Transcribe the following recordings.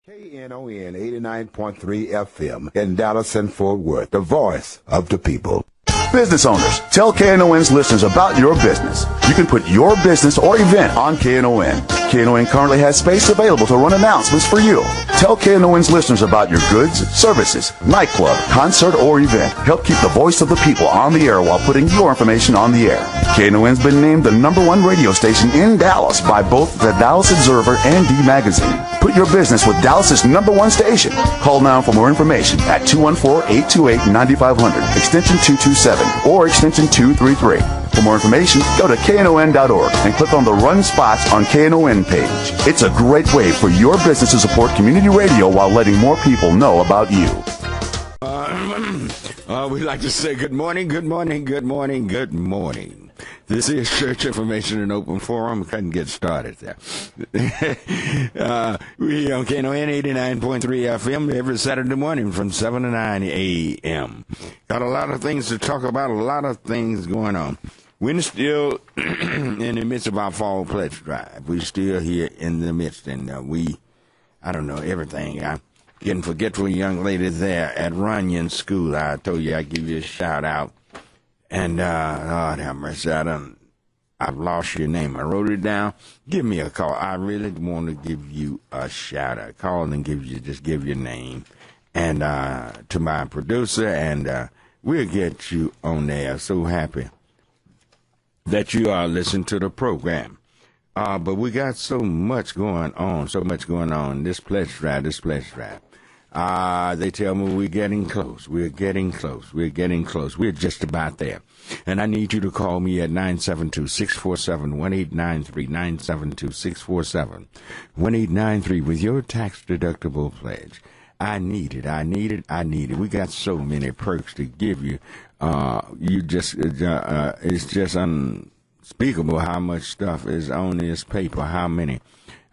Knon 89.3 FM in Dallas and Fort Worth, the voice of the people. Business owners, tell KNON's listeners about your business. You can put your business or event on KNON. KNON currently has space available to run announcements for you. Tell KNON's listeners about your goods, services, nightclub, concert, or event. Help keep the voice of the people on the air while putting your information on the air. KNON's been named the #1 radio station in Dallas by both the Dallas Observer and D Magazine. Put your business with Dallas's #1 station. Call now for more information at 214-828-9500, extension 227, or extension 233. For more information, go to KNON.org and click on the Run Spots on KNON page. It's a great way for your business to support community radio while letting more people know about you. We'd like to say good morning, good morning, good morning, good morning. This is Church Information and Open Forum. Couldn't get started there. We on KNON 89.3 FM every Saturday morning from 7 to 9 a.m. Got a lot of things to talk about, a lot of things going on. We're still in the midst of our fall pledge drive. We're still here in the midst, and I don't know, everything. I'm getting forgetful young lady there at Runyon School. I told you I'd give you a shout out. And, Lord have mercy, I've lost your name. I wrote it down. Give me a call. I really want to give you a shout out. Call and just give your name. And, to my producer, and, we'll get you on there. So happy that you are listening to the program. But we got so much going on, this pledge drive. They tell me we're getting close. We're just about there. And I need you to call me at 972-647-1893, 972-647-1893 with your tax-deductible pledge. I need it. We got so many perks to give you. It's just unspeakable how much stuff is on this paper, how many.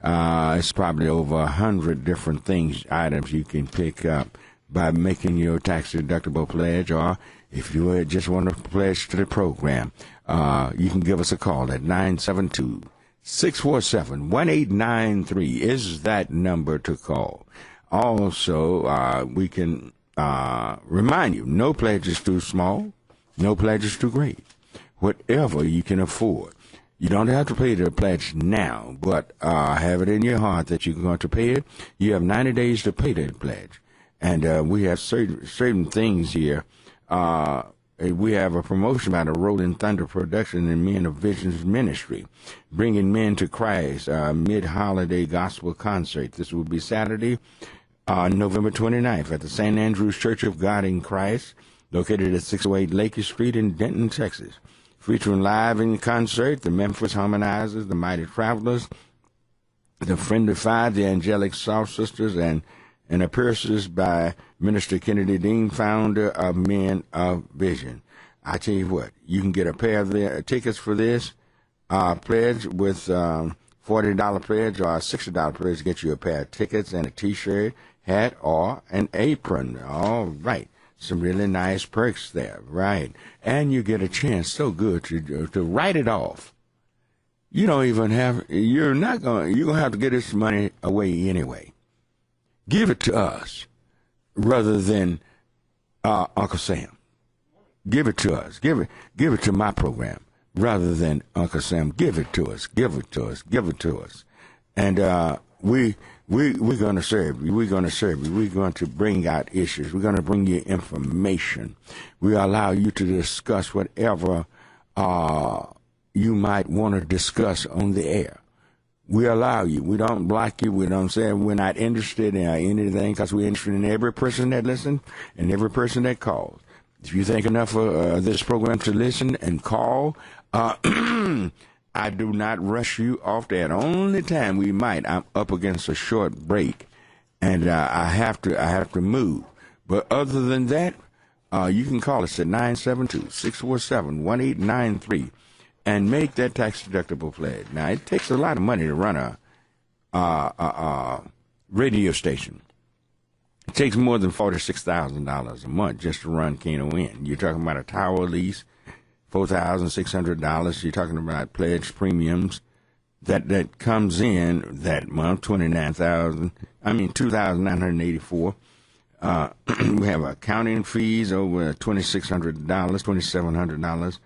It's probably over 100 different items you can pick up by making your tax-deductible pledge, or if you just want to pledge to the program, you can give us a call at 972-647-1893 is that number to call. Also, we can remind you, no pledge is too small, no pledge is too great. Whatever you can afford. You don't have to pay the pledge now, but have it in your heart that you're going to pay it. You have 90 days to pay that pledge. And we have certain things here. We have a promotion by the Rolling Thunder Production and Men of Visions Ministry, bringing men to Christ, mid-holiday gospel concert. This will be Saturday, November 29th at the St. Andrew's Church of God in Christ, located at 608 Lakey Street in Denton, Texas. Featuring live in concert, the Memphis Harmonizers, the Mighty Travelers, the Friendly Five, the Angelic Soft Sisters, and appearances by Minister Kennedy Dean, founder of Men of Vision. I tell you what, you can get a pair of tickets for this pledge with $40 pledge or a $60 pledge to get you a pair of tickets and a T-shirt, hat, or an apron. All right. Some really nice perks there, right? And you get a chance so good to write it off. You're going to have to get this money away anyway. Give it to us rather than Uncle Sam. Give it to us. Give it to my program rather than Uncle Sam. Give it to us. And we're going to serve you. We're going to bring out issues. We're going to bring you information. We allow you to discuss whatever you might want to discuss on the air. We allow you. We don't block you. We don't say we're not interested in anything, because we're interested in every person that listens and every person that calls. If you think enough of this program to listen and call, I do not rush you off there. The only time we might, I'm up against a short break, and I have to move. But other than that, you can call us at 972-647-1893 and make that tax-deductible pledge. Now, it takes a lot of money to run a radio station. It takes more than $46,000 a month just to run KNON. You're talking about a tower lease, $4,600. You're talking about pledge premiums that comes in that month, 2,984. We have accounting fees over $2,600, $2,700.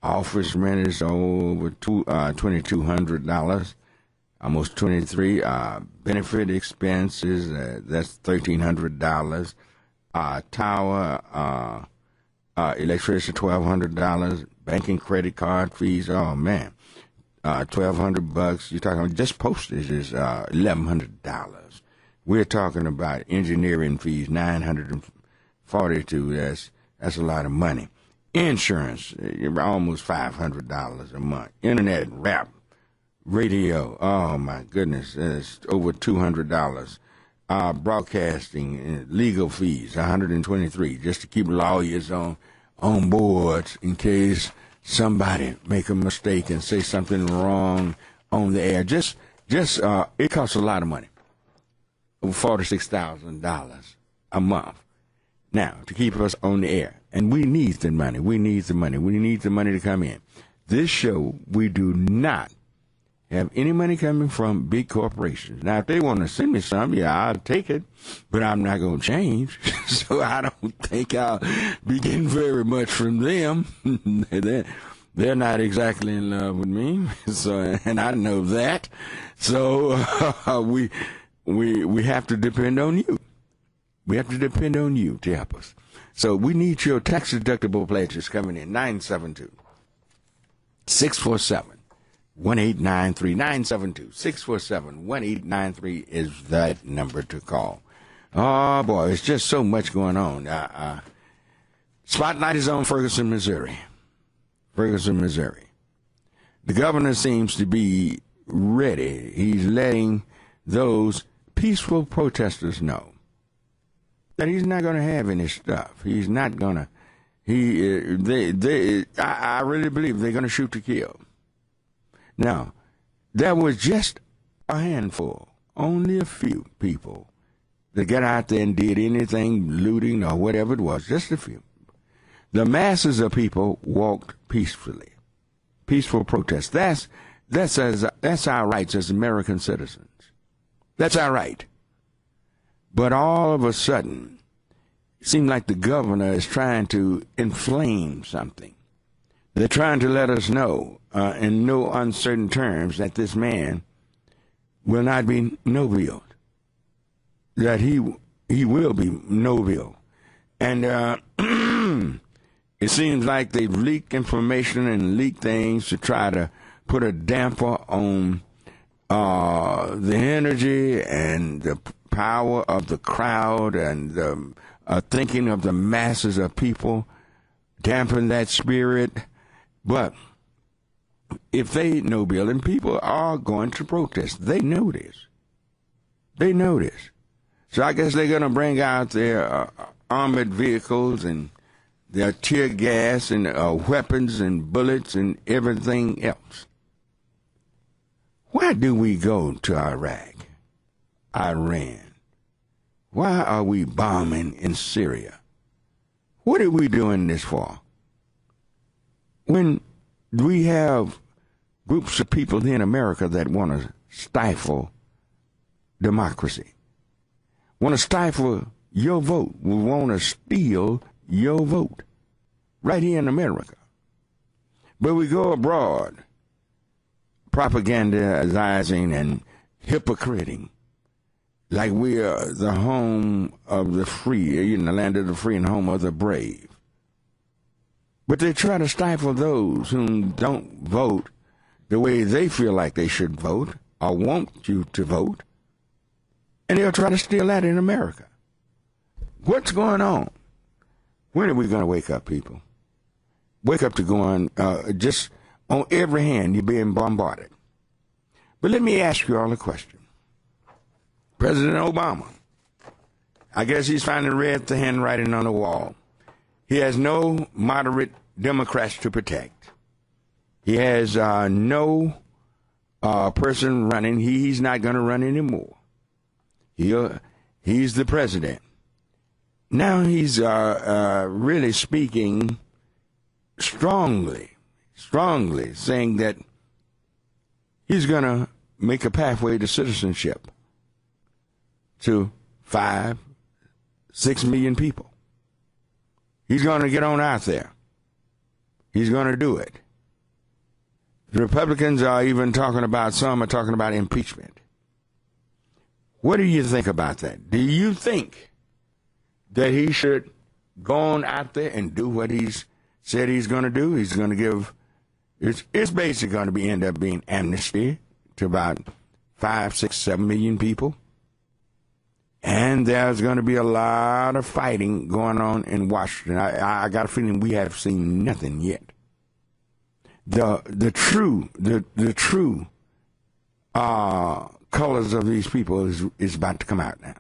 Office rent is over $2,200, almost $23. Benefit expenses, that's $1,300. Tower, electricity, $1,200. Banking credit card fees, oh man, $1,200. You're talking about just postage is $1,100. We're talking about engineering fees, $942. That's a lot of money. Insurance, almost $500 a month. Internet, rap, radio, oh my goodness, it's over $200. Broadcasting, legal fees, $123, just to keep lawyers on board in case somebody make a mistake and say something wrong on the air. Just it costs a lot of money. Over $46,000 a month now to keep us on the air. And we need the money. We need the money. We need the money to come in. This show, we do not have any money coming from big corporations. Now, if they want to send me some, yeah, I'll take it, but I'm not going to change. So I don't think I'll be getting very much from them. They're not exactly in love with me, so, and I know that. So we have to depend on you. We have to depend on you to help us. So we need your tax-deductible pledges coming in. 972-647-1893. 972-647-1893 is that number to call. Oh, boy, it's just so much going on. Spotlight is on Ferguson, Missouri. Ferguson, Missouri. The governor seems to be ready. He's letting those peaceful protesters know that he's not going to have any stuff. He's not going to. I really believe they're going to shoot to kill. Now, there was just a handful, only a few people that got out there and did anything, looting or whatever it was, just a few. The masses of people walked peacefully. Peaceful protest. That's our rights as American citizens. That's our right. But all of a sudden, it seemed like the governor is trying to inflame something. They're trying to let us know in no uncertain terms that this man will not be no-billed, that he will be no-billed. And it seems like they've leaked information and leaked things to try to put a damper on the energy and the power of the crowd and the thinking of the masses of people, dampen that spirit. But if they no bill, and people are going to protest, they know this. They know this. So I guess they're going to bring out their armored vehicles and their tear gas and weapons and bullets and everything else. Why do we go to Iraq, Iran? Why are we bombing in Syria? What are we doing this for? When we have groups of people here in America that want to stifle democracy, want to stifle your vote, want to steal your vote right here in America. But we go abroad propagandizing and hypocriting like we are the home of the free, the land of the free and home of the brave. But they try to stifle those who don't vote the way they feel like they should vote or want you to vote. And they'll try to steal that in America. What's going on? When are we going to wake up, people? Wake up to going, just on every hand, you're being bombarded. But let me ask you all a question. President Obama, I guess he's finally read the handwriting on the wall. He has no moderate Democrats to protect. He has no person running. He's not going to run anymore. He's the president. Now he's really speaking strongly saying that he's going to make a pathway to citizenship to 5, 6 million people. He's going to get on out there. He's going to do it. The Republicans are even talking about, some are talking about impeachment. What do you think about that? Do you think that he should go on out there and do what he's said he's going to do? He's going to give, it's basically going to end up being amnesty to about 5, 6, 7 million people. And there's going to be a lot of fighting going on in Washington. I got a feeling we have seen nothing yet. The true colors of these people is about to come out now.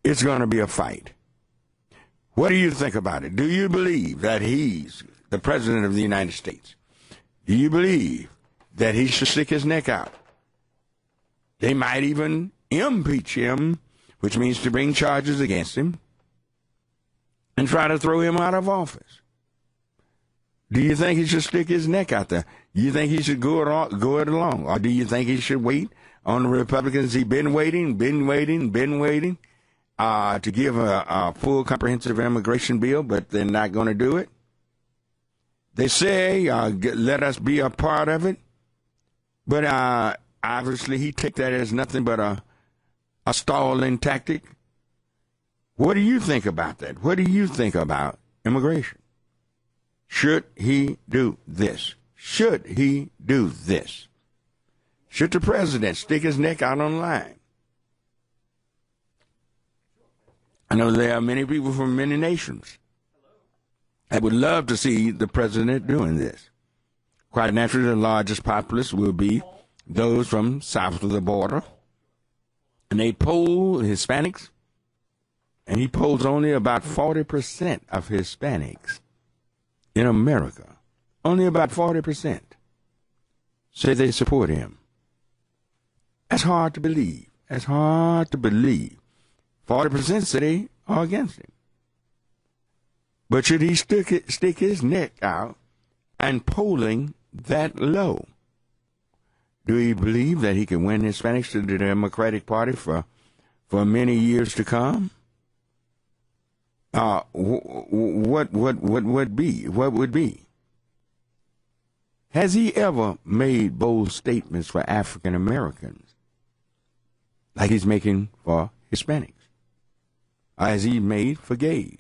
It's going to be a fight. What do you think about it? Do you believe that he's the president of the United States? Do you believe that he should stick his neck out? They might even impeach him, which means to bring charges against him and try to throw him out of office. Do you think he should stick his neck out there? Do you think he should go it along? Or do you think he should wait on the Republicans? He's been waiting to give a full comprehensive immigration bill, but they're not going to do it. They say, let us be a part of it. But obviously he took that as nothing but a stalling tactic. What do you think about that? What do you think about immigration? Should he do this? Should he do this? Should the president stick his neck out on the line? I know there are many people from many nations that would love to see the president doing this. Quite naturally, the largest populace will be those from south of the border. And they poll Hispanics, and he polls only about 40% of Hispanics in America. Only about 40% say they support him. That's hard to believe. That's hard to believe. 40% say they are against him. But should he stick his neck out and polling that low? Do he believe that he can win Hispanics to the Democratic Party for many years to come? What would be? Has he ever made bold statements for African Americans like he's making for Hispanics? Or has he made for gays?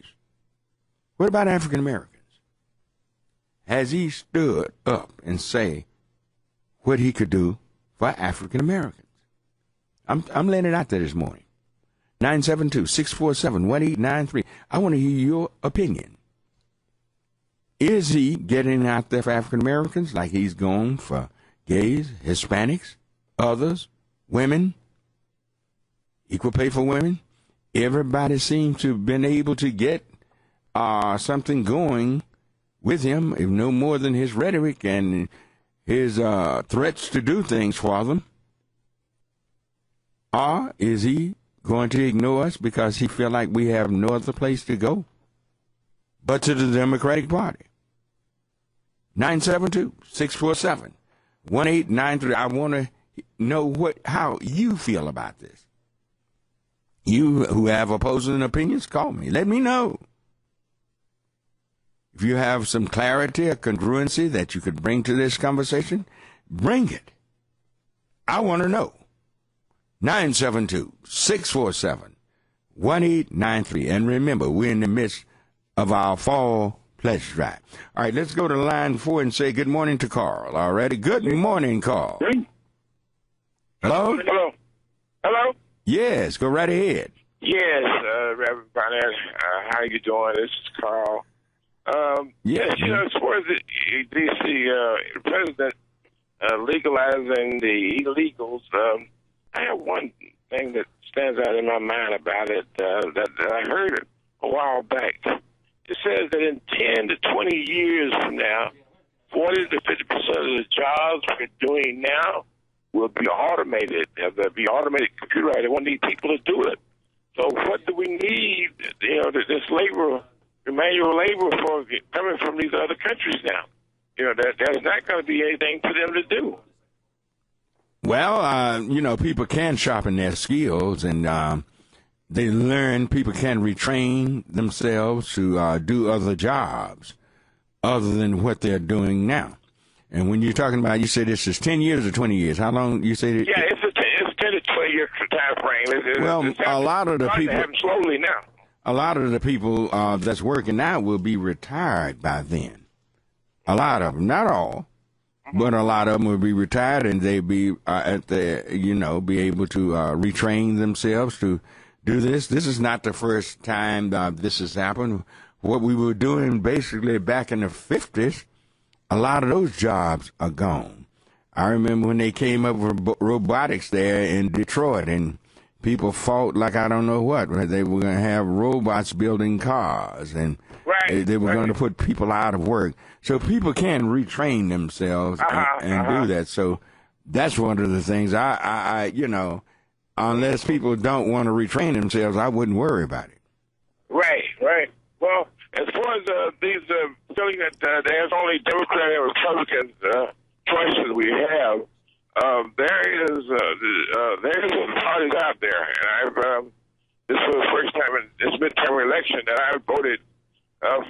What about African Americans? Has he stood up and say what he could do for African Americans? I'm laying it out there this morning. 972-647-1893. I want to hear your opinion. Is he getting out there for African Americans like he's going for gays, Hispanics, others, women, equal pay for women? Everybody seems to have been able to get something going with him, if no more than his rhetoric and his threats to do things for them. Or is he going to ignore us because he feel like we have no other place to go but to the Democratic Party? 972-647-1893. I want to know how you feel about this. You who have opposing opinions, call me. Let me know. If you have some clarity or congruency that you could bring to this conversation, bring it. I want to know. 972-647-1893. And remember, we're in the midst of our fall pledge drive. All right, let's go to line 4 and say good morning to Carl. All righty. Good morning, Carl. Hello? Hello. Hello? Yes, go right ahead. Yes, Reverend Barnett. How you doing? This is Carl. Yes, as far as the president legalizing the illegals, I have one thing that stands out in my mind about it that I heard a while back. It says that in 10 to 20 years from now, 40 to 50% of the jobs we're doing now will be automated. They'll be automated computerized. They won't need people to do it. So what do we need, this labor, manual labor for coming from these other countries now? There's not going to be anything for them to do. Well, people can sharpen their skills, and they learn. People can retrain themselves to do other jobs other than what they're doing now. And when you're talking about, you say this is 10 years or 20 years. How long you say that? Yeah, it's 10 to 20 year time frame. Well, a lot of the people happen slowly now. A lot of the people that's working now will be retired by then. A lot of them, not all, but a lot of them will be retired, and they'll be be able to retrain themselves to do this. This is not the first time this has happened. What we were doing basically back in the 50s, a lot of those jobs are gone. I remember when they came up with robotics there in Detroit, and people fought like I don't know what. They were going to have robots building cars, and they were going to put people out of work. So people can retrain themselves and do that. So that's one of the things I unless people don't want to retrain themselves, I wouldn't worry about it. Right. Well, as far as these feeling that there's only Democrat and Republican choices we have, there is parties out there, and this was the first time in this midterm election that I voted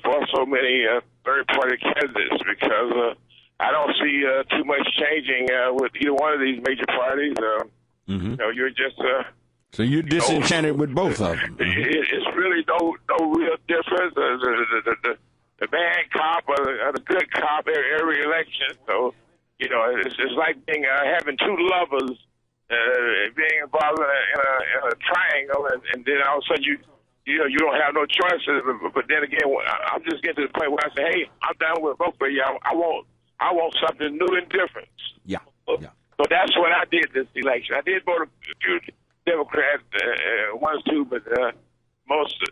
for so many third-party candidates, because I don't see too much changing with either one of these major parties. You're just so you're disenchanted with both of them. It's really no real difference. The bad cop or the good cop every election. So it's like having two lovers being involved in a triangle, and then all of a sudden you don't have no choices. But then again, I'm just getting to the point where I say, hey, I'm down with both of you. I want something new and different. Yeah. So that's what I did this election. I did vote a few Democrats, one or two, but most of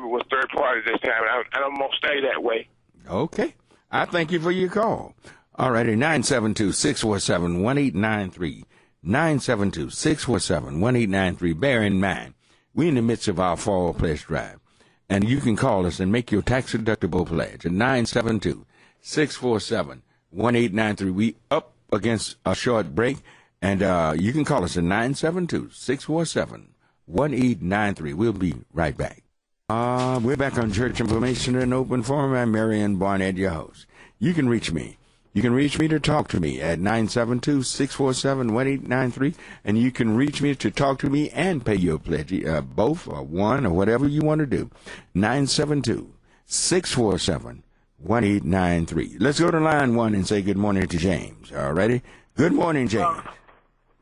it was third party this time, and I'm going to stay that way. Okay. I thank you for your call. All righty, 972-647-1893. 972-647-1893. Bear in mind, we're in the midst of our fall pledge drive, and you can call us and make your tax-deductible pledge at 972-647-1893. We up against a short break, and you can call us at 972-647-1893. We'll be right back. We're back on Church Information and Open Forum. I'm Marion, Barnett, your host. You can reach me. You can reach me to talk to me at 972-647-1893, and you can reach me to talk to me and pay your pledge, both or one or whatever you want to do. 972-647-1893. Let's go to line one and say good morning to James. All righty? Good morning, James.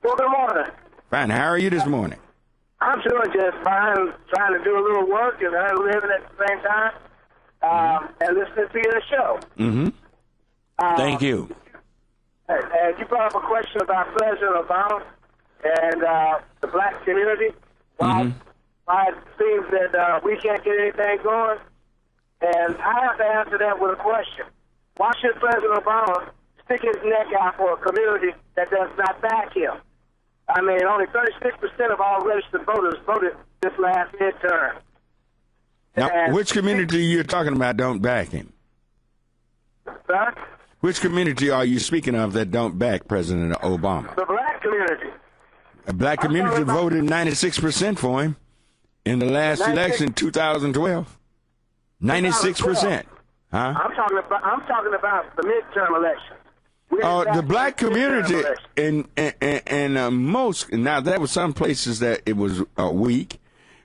Well, good morning. Fine. How are you this morning? I'm doing just fine, trying to do a little work and living at the same time, and listening to your show. Mm-hmm. Thank you. And you brought up a question about President Obama and the black community. Why it seems that we can't get anything going. And I have to answer that with a question. Why should President Obama stick his neck out for a community that does not back him? I mean, only 36% of all registered voters voted this last midterm. Now, which community you're talking about don't back him? Sir? Which community are you speaking of that don't back President Obama? The black community. A black community voted 96% for him in the last election, 2012. 96%. Huh? I'm talking about the midterm election. The black community in most, now there were some places that it was weak,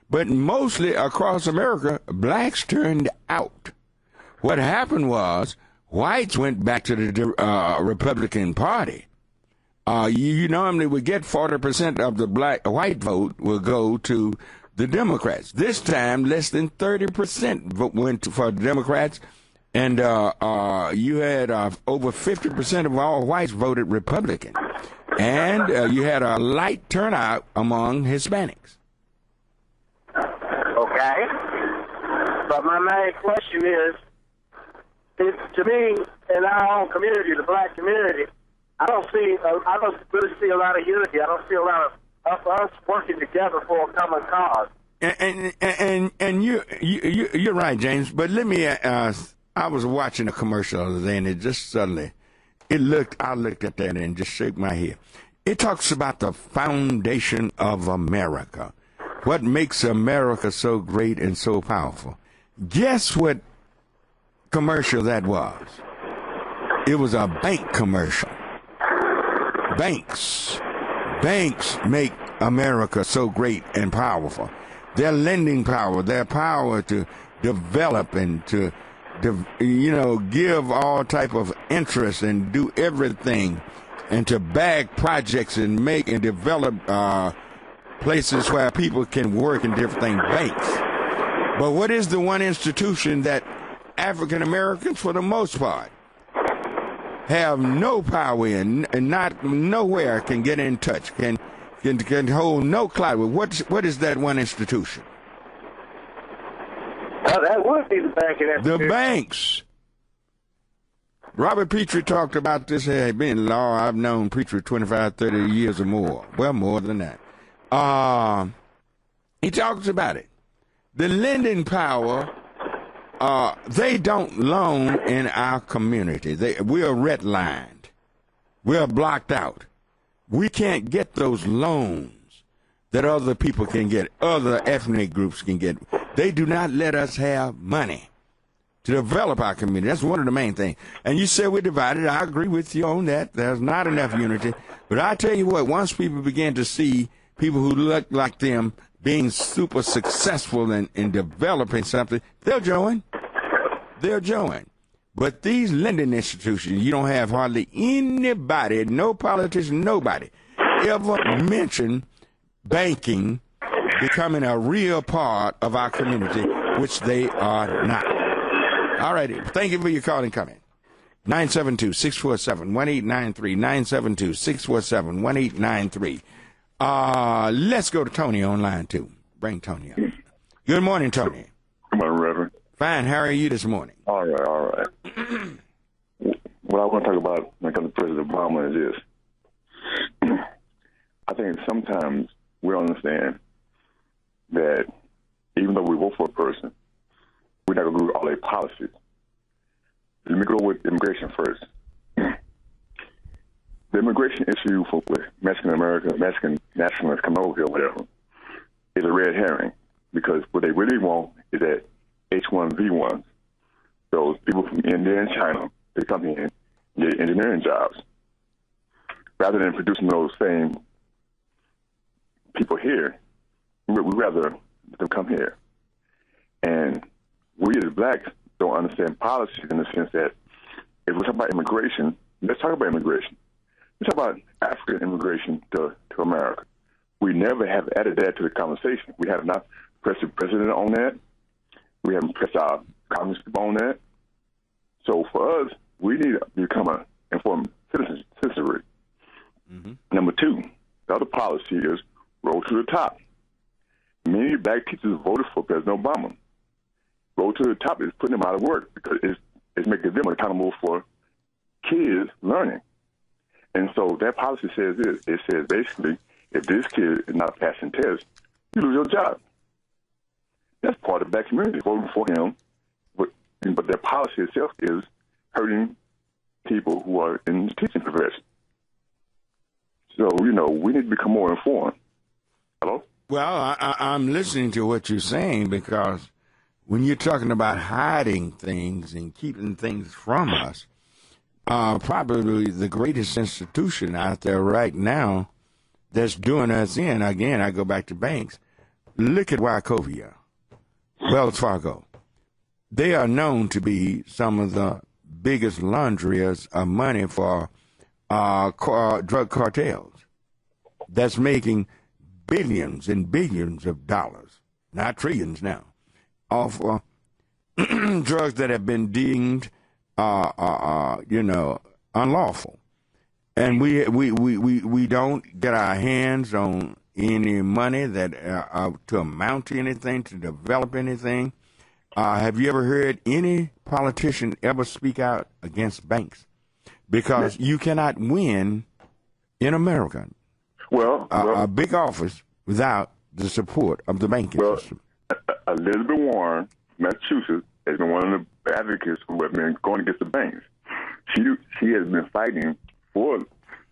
but mostly across America, blacks turned out. What happened was whites went back to the Republican Party. You normally would get 40% of the white vote will go to the Democrats. This time, less than 30% went for the Democrats. And you had over 50% of all whites voted Republican. And you had a light turnout among Hispanics. Okay. But my main question is, to me, in our own community, the black community, I don't really see a lot of unity. I don't see a lot of us working together for a common cause. And you're right, James. But let me I was watching a commercial the other day, and it just suddenly, I looked at that and just shook my head. it talks about the foundation of America. What makes America so great and so powerful? Guess what commercial that was? It was a bank commercial. Banks make America so great and powerful. Their lending power, their power to develop and to give all type of interest and do everything, and to bag projects and make and develop places where people can work and different things. Banks. But what is the one institution that African Americans, for the most part, have no power in, and not nowhere can get in touch, can hold no clout with? What is that one institution? Well, that would be the banking institution. The banks. Robert Petrie talked about this. Hey, being law, I've known Petrie 25, 30 years or more. Well, more than that. He talks about it. The lending power, they don't loan in our community. We are redlined. We are blocked out. We can't get those loans that other people can get, other ethnic groups can get. They do not let us have money to develop our community. That's one of the main things. And you say we're divided. I agree with you on that. There's not enough unity. But I tell you what, once people begin to see people who look like them being super successful in developing something, they'll join. They'll join. But these lending institutions, you don't have hardly anybody, no politician, nobody, ever mention banking becoming a real part of our community, which they are not. All righty. Thank you for your call and comment. 972-647-1893. 972-647-1893. Let's go to Tony on line 2. Bring Tony up. Good morning, Tony. Good morning, Reverend. Fine. How are you this morning? All right. What I want to talk about when it comes to President Obama is this. I think sometimes we don't understand that even though we vote for a person, we're not going to agree with all their policies. Let me go with immigration first. The immigration issue with Mexican America, Mexican nationalists coming over here, whatever, is a red herring, because what they really want is that H-1B1s, those people from India and China, they come in and get engineering jobs. Rather than producing those same people here, we'd rather them come here. And we as blacks don't understand policies in the sense that if we're talking about immigration, let's talk about immigration. Let's talk about African immigration to America. We never have added that to the conversation. We have not pressed the president on that. We haven't pressed our Congress on that. So for us, we need to become an informed citizenry. Mm-hmm. Number 2, the other policy is roll to the top. Many black teachers voted for President Obama. Roll to the top is putting them out of work because it's making them accountable for kids learning. And so that policy says this. It says basically, if this kid is not passing tests, you lose your job. That's part of the black community voting for him, but their policy itself is hurting people who are in the teaching profession. So, we need to become more informed. Hello? Well, I'm listening to what you're saying, because when you're talking about hiding things and keeping things from us, probably the greatest institution out there right now that's doing us in, again, I go back to banks. Look at Wachovia, Wells Fargo. They are known to be some of the biggest launderiers of money for drug cartels. That's making billions and billions of dollars, not trillions now, off drugs that have been deemed unlawful. And we don't get our hands on any money that to amount to anything, to develop anything. Have you ever heard any politician ever speak out against banks? Because you cannot win in America a big office without the support of the banking system. Elizabeth Warren, Massachusetts, has been one of the advocates who have been going against the banks. She has been fighting for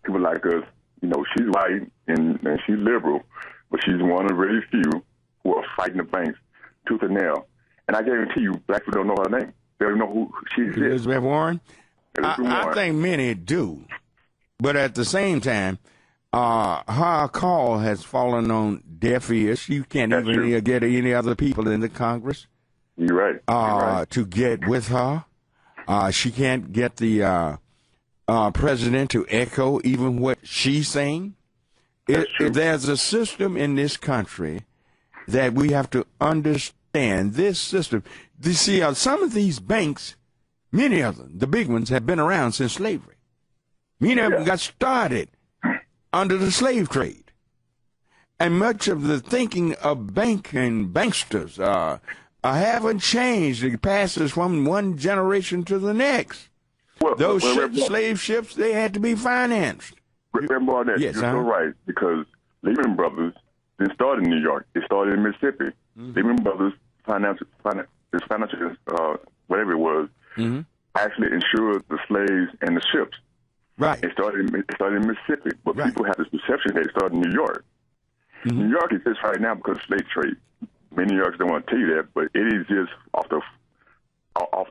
people like us she's white and she's liberal, but she's one of the very few who are fighting the banks tooth and nail. And I guarantee you, black people don't know her name. They don't know who she is. Elizabeth Warren? Elizabeth Warren. I think many do. But at the same time, her call has fallen on deaf ears. You can't even get any other people in the Congress. You're right. To get with her. She can't get the president to echo even what she's saying. There's a system in this country that we have to understand. This system. You see, some of these banks, many of them, the big ones, have been around since slavery. Many of them got started under the slave trade. And much of the thinking of banksters haven't changed. It passes from one generation to the next. Those slave ships, they had to be financed. Reverend Barnett, you're so right, because Lehman Brothers didn't start in New York. It started in Mississippi. Lehman Brothers financial whatever it was, actually insured the slaves and the ships. Right. It started in Mississippi, but people have this perception that it started in New York. New York exists right now because of slave trade. Many New Yorkers don't want to tell you that, but it exists off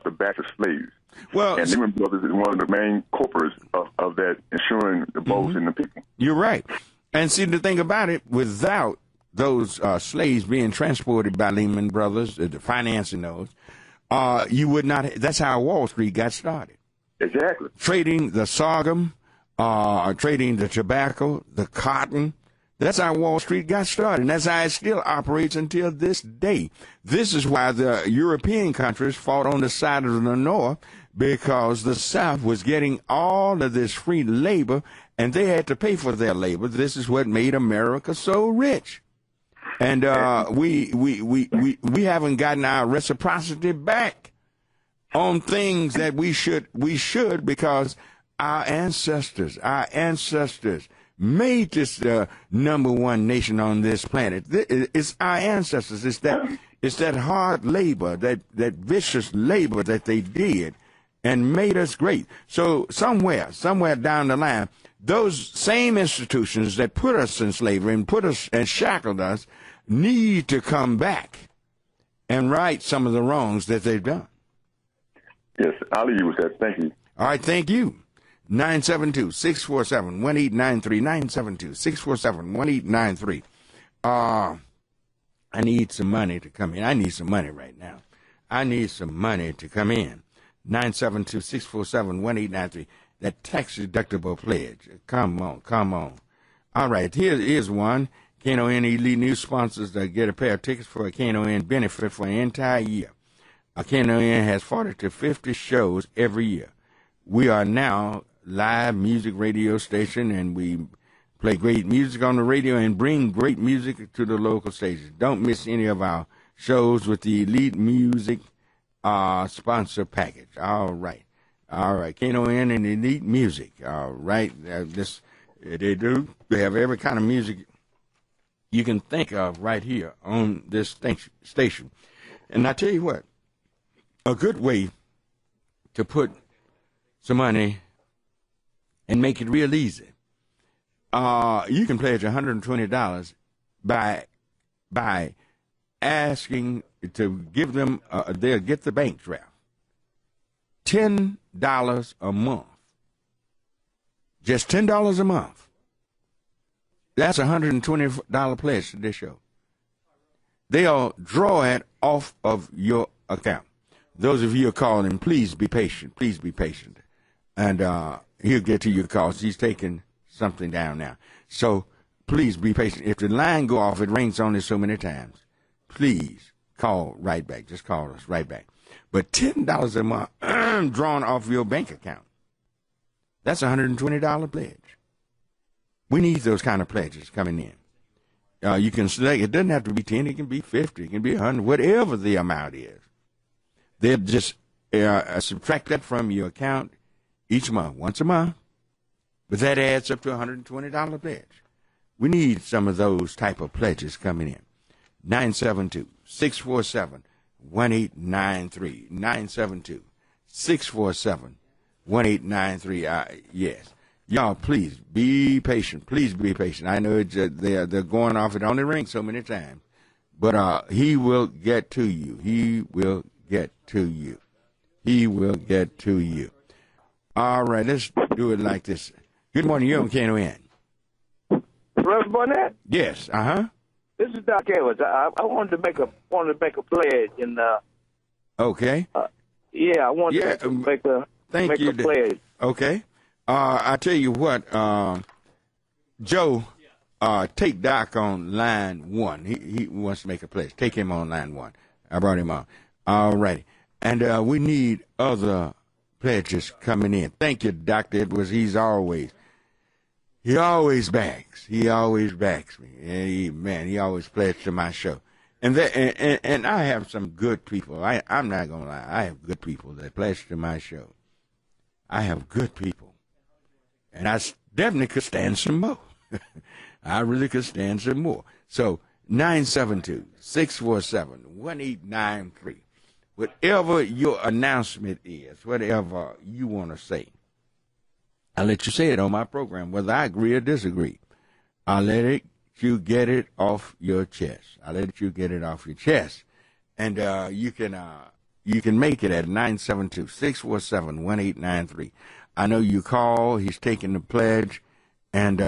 the back of slaves. Well, and Lehman Brothers is one of the main corporates of that, insuring the boats and the people. You're right. And see, the thing about it, without those slaves being transported by Lehman Brothers, financing those, you would not. That's how Wall Street got started. Exactly. Trading the sorghum, trading the tobacco, the cotton. That's how Wall Street got started, and that's how it still operates until this day. This is why the European countries fought on the side of the North, because the South was getting all of this free labor, and they had to pay for their labor. This is what made America so rich. And we haven't gotten our reciprocity back on things that we should, because our ancestors made this number one nation on this planet. It's our ancestors. It's that hard labor, that vicious labor that they did and made us great. So somewhere down the line, those same institutions that put us in slavery and put us and shackled us need to come back and right some of the wrongs that they've done. Yes, I'll leave you with that. Thank you. All right, thank you. 972-647-1893, 972-647-1893. I need some money to come in. I need some money right now. I need some money to come in. 972-647-1893. That tax-deductible pledge. Come on. All right, here's one. Knon Elite News sponsors that get a pair of tickets for a Knon benefit for an entire year. Knon has 40 to 50 shows every year. We are now live music radio station, and we play great music on the radio and bring great music to the local stations. Don't miss any of our shows with the Elite Music sponsor package. All right. Knon and Elite Music. All right. They have every kind of music you can think of right here on this station. And I tell you what, a good way to put some money and make it real easy. You can pledge $120 by asking to give them, they'll get the bank draft. $10 a month. Just $10 a month. That's a $120 pledge to this show. They'll draw it off of your account. Those of you who are calling, please be patient. Please be patient. And he'll get to your calls. He's taking something down now. So please be patient. If the line go off, it rings only so many times. Please call right back. Just call us right back. But $10 a month drawn off your bank account. That's a $120 pledge. We need those kind of pledges coming in. You can select. It doesn't have to be 10. It can be 50. It can be 100. Whatever the amount is. They'll just subtract that from your account each month, once a month. But that adds up to a $120 pledge. We need some of those type of pledges coming in. 972-647-1893. 972-647-1893. Yes. Y'all, please be patient. Please be patient. I know they're going off. It only rings so many times. But he will get to you. He will get to you. He will get to you. All right, let's do it like this. Good morning, you're on KNON. Reverend Barnett? Yes, This is Doc Edwards. I wanted to make a pledge, and okay. I wanted to make a pledge. Okay. I tell you what, Joe, take Doc on line 1. He wants to make a pledge. Take him on line 1. I brought him on. All righty. And we need other pledges coming in. Thank you, Dr. Edwards. He always backs. He always backs me. He always pledges to my show. And I have some good people. I'm not going to lie. I have good people that pledge to my show. I have good people. And I definitely could stand some more. I really could stand some more. So 972-647-1893. Whatever your announcement is, whatever you want to say, I'll let you say it on my program, whether I agree or disagree. I'll let you get it off your chest. I'll let you get it off your chest. And you can make it at 972-647-1893. I know you call, he's taking the pledge, and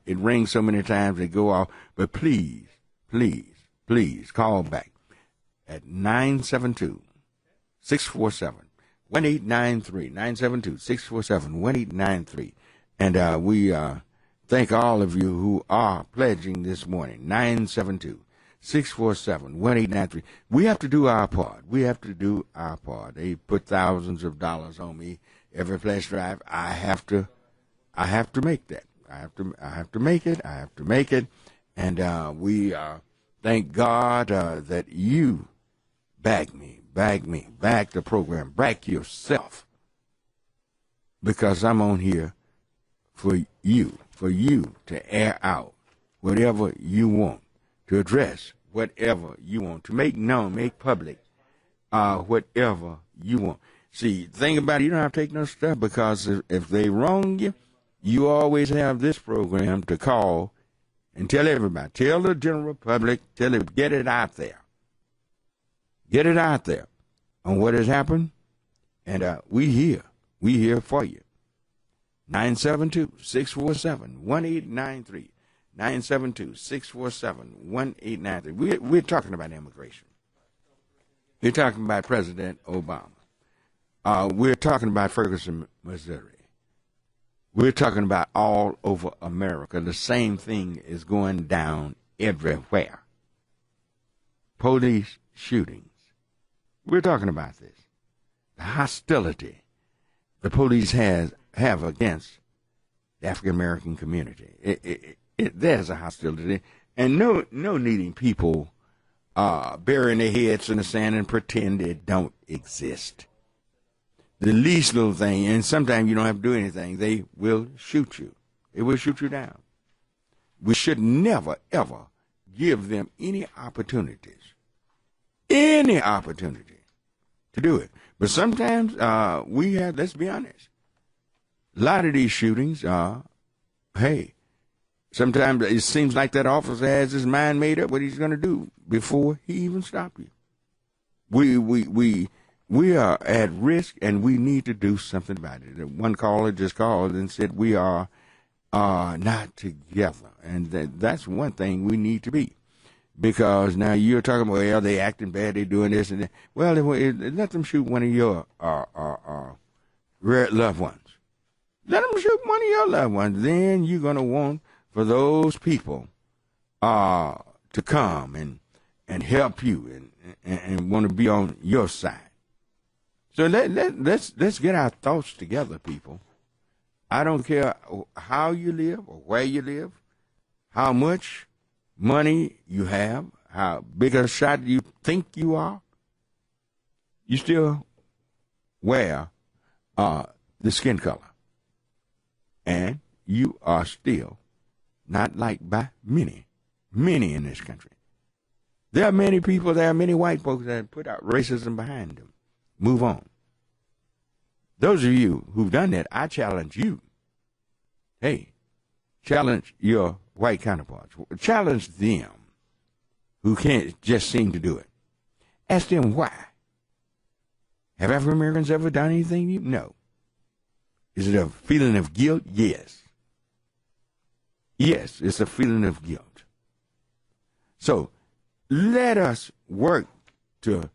it rings so many times they go off. But please, please, please call back at 972-647-1893. 972-647-1893. And we thank all of you who are pledging this morning. 972-647-1893. We have to do our part. We have to do our part. They put thousands of dollars on me every pledge drive. I have to make that. I have to make it. I have to make it. And we thank God that you back me, back the program, back yourself, because I'm on here for you to air out whatever you want, to address whatever you want, to make known, make public whatever you want. See, the thing about it, you don't have to take no stuff, because if they wrong you, you always have this program to call and tell everybody, tell the general public, get it out there. Get it out there on what has happened, and we here for you. 972-647-1893. 972-647-1893. We're talking about immigration. We're talking about President Obama. We're talking about Ferguson, Missouri. We're talking about all over America. The same thing is going down everywhere. Police shootings. We're talking about this. The hostility the police have against the African American community. There's a hostility, and no needing people burying their heads in the sand and pretend it don't exist. The least little thing, and sometimes you don't have to do anything, they will shoot you. They will shoot you down. We should never, ever give them any opportunity to do it. But sometimes we have, let's be honest, a lot of these shootings sometimes it seems like that officer has his mind made up what he's going to do before he even stops you. We are at risk, and we need to do something about it. One caller just called and said we are not together, and that's one thing we need to be. Because now you're talking about, well, they acting bad, they doing this and that. Well, let them shoot one of your loved ones. Let them shoot one of your loved ones. Then you're going to want for those people to come and help you and want to be on your side. So let's get our thoughts together, people. I don't care how you live or where you live, how much money you have, how big a shot you think you are, you still wear the skin color. And you are still not liked by many in this country. There are many people, there are many white folks that put out racism behind them. Move on. Those of you who've done that, I challenge you Hey, challenge your white counterparts. Challenge them who can't just seem to do it. Ask them why. Have African Americans ever done anything to you? No. Is it a feeling of guilt? Yes. Yes, it's a feeling of guilt. So let us work to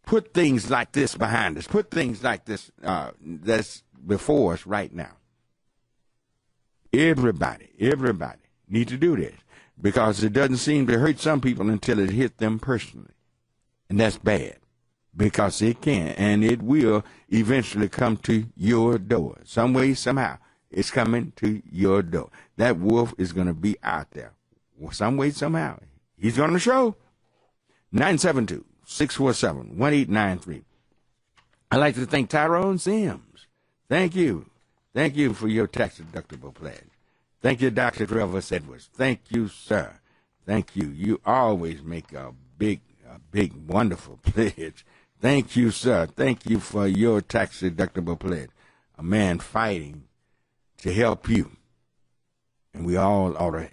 put things like this behind us, put things like this that's before us right now. Everybody need to do this, because it doesn't seem to hurt some people until it hit them personally. And that's bad, because it can and it will eventually come to your door. Some way, somehow, it's coming to your door. That wolf is going to be out there. Some way, somehow. He's going to show. 972-647-1893. I'd like to thank Tyrone Sims. Thank you. Thank you for your tax-deductible pledge. Thank you, Dr. Trevor Edwards. Thank you, sir. Thank you. You always make a big, wonderful pledge. Thank you, sir. Thank you for your tax-deductible pledge. A man fighting to help you. And we all ought to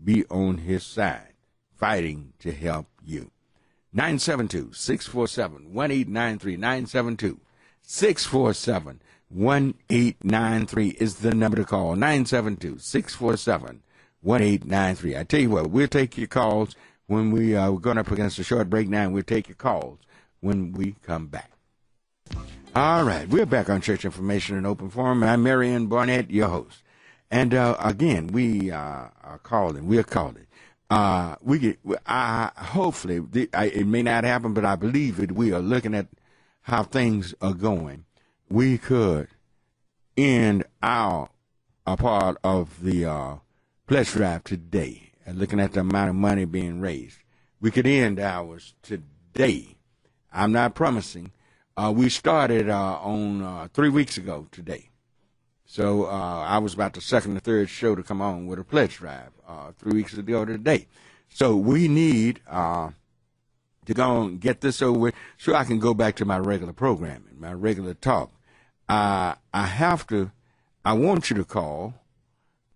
be on his side, fighting to help you. 972-647-1893. 972-647-1893 is the number to call. 972-647-1893. I tell you what, we'll take your calls when we're going up against a short break now, and we'll take your calls when we come back. All right, we're back on Church Information and Open Forum. I'm Marion Barnett, your host. And again, we are calling. We're calling. Hopefully, it may not happen, but I believe it will. Looking at how things are going, we could end a part of the pledge drive today. And looking at the amount of money being raised, we could end ours today. I'm not promising. We started on 3 weeks ago today. So I was about the second or third show to come on with a pledge drive 3 weeks ago today. So we need to go and get this over with so I can go back to my regular programming, my regular talk. I want you to call.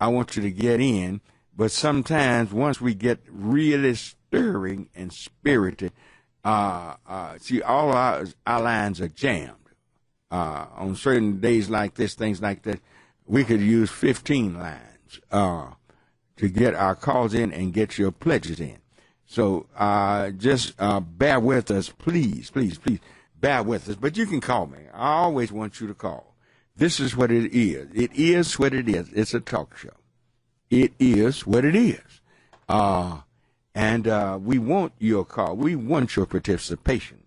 I want you to get in. But sometimes once we get really stirring and spirited, see, all our lines are jammed. On certain days like this, things like that, we could use 15 lines to get our calls in and get your pledges in. So just bear with us, please, bear with us. But you can call me. I always want you to call. This is what it is. It is what it is. It's a talk show. It is what it is. And we want your call. We want your participation.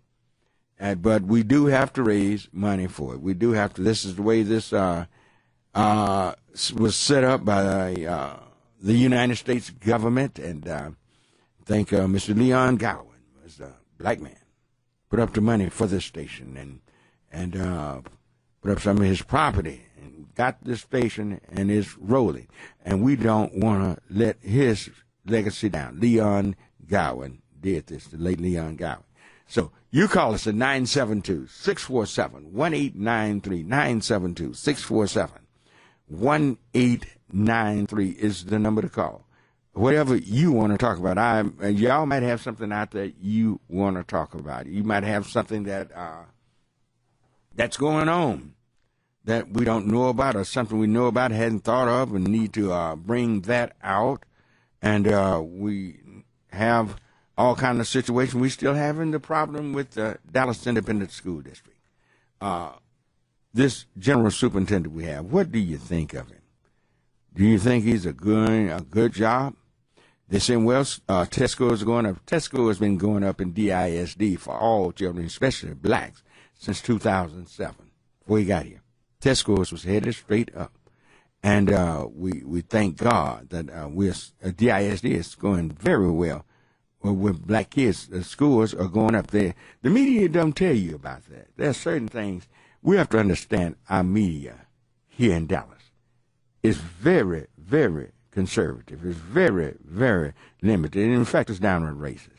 But we do have to raise money for it. We do have to. This is the way this was set up by the United States government. And I think Mr. Leon Gowan was a black man, put up the money for this station and put up some of his property and got this station and it's rolling. And we don't want to let his legacy down. Leon Gowan did this, the late Leon Gowan. So you call us at 972-647-1893. 972-647-1893 is the number to call. Whatever you want to talk about. Y'all might have something out there you want to talk about. You might have something that that's going on that we don't know about, or something we know about, hadn't thought of, and need to bring that out. And we have all kind of situations. We still having the problem with the Dallas Independent School District. This general superintendent we have, what do you think of him? Do you think he's doing a good job? They're saying, well, test scores are going up. Test scores has been going up in DISD for all children, especially blacks, since 2007, before he got here. Test scores was headed straight up. And we thank God that DISD is going very well with black kids. The scores are going up there. The media don't tell you about that. There are certain things we have to understand. Our media here in Dallas is very, very conservative. It's very, very limited. And in fact, it's downright racist.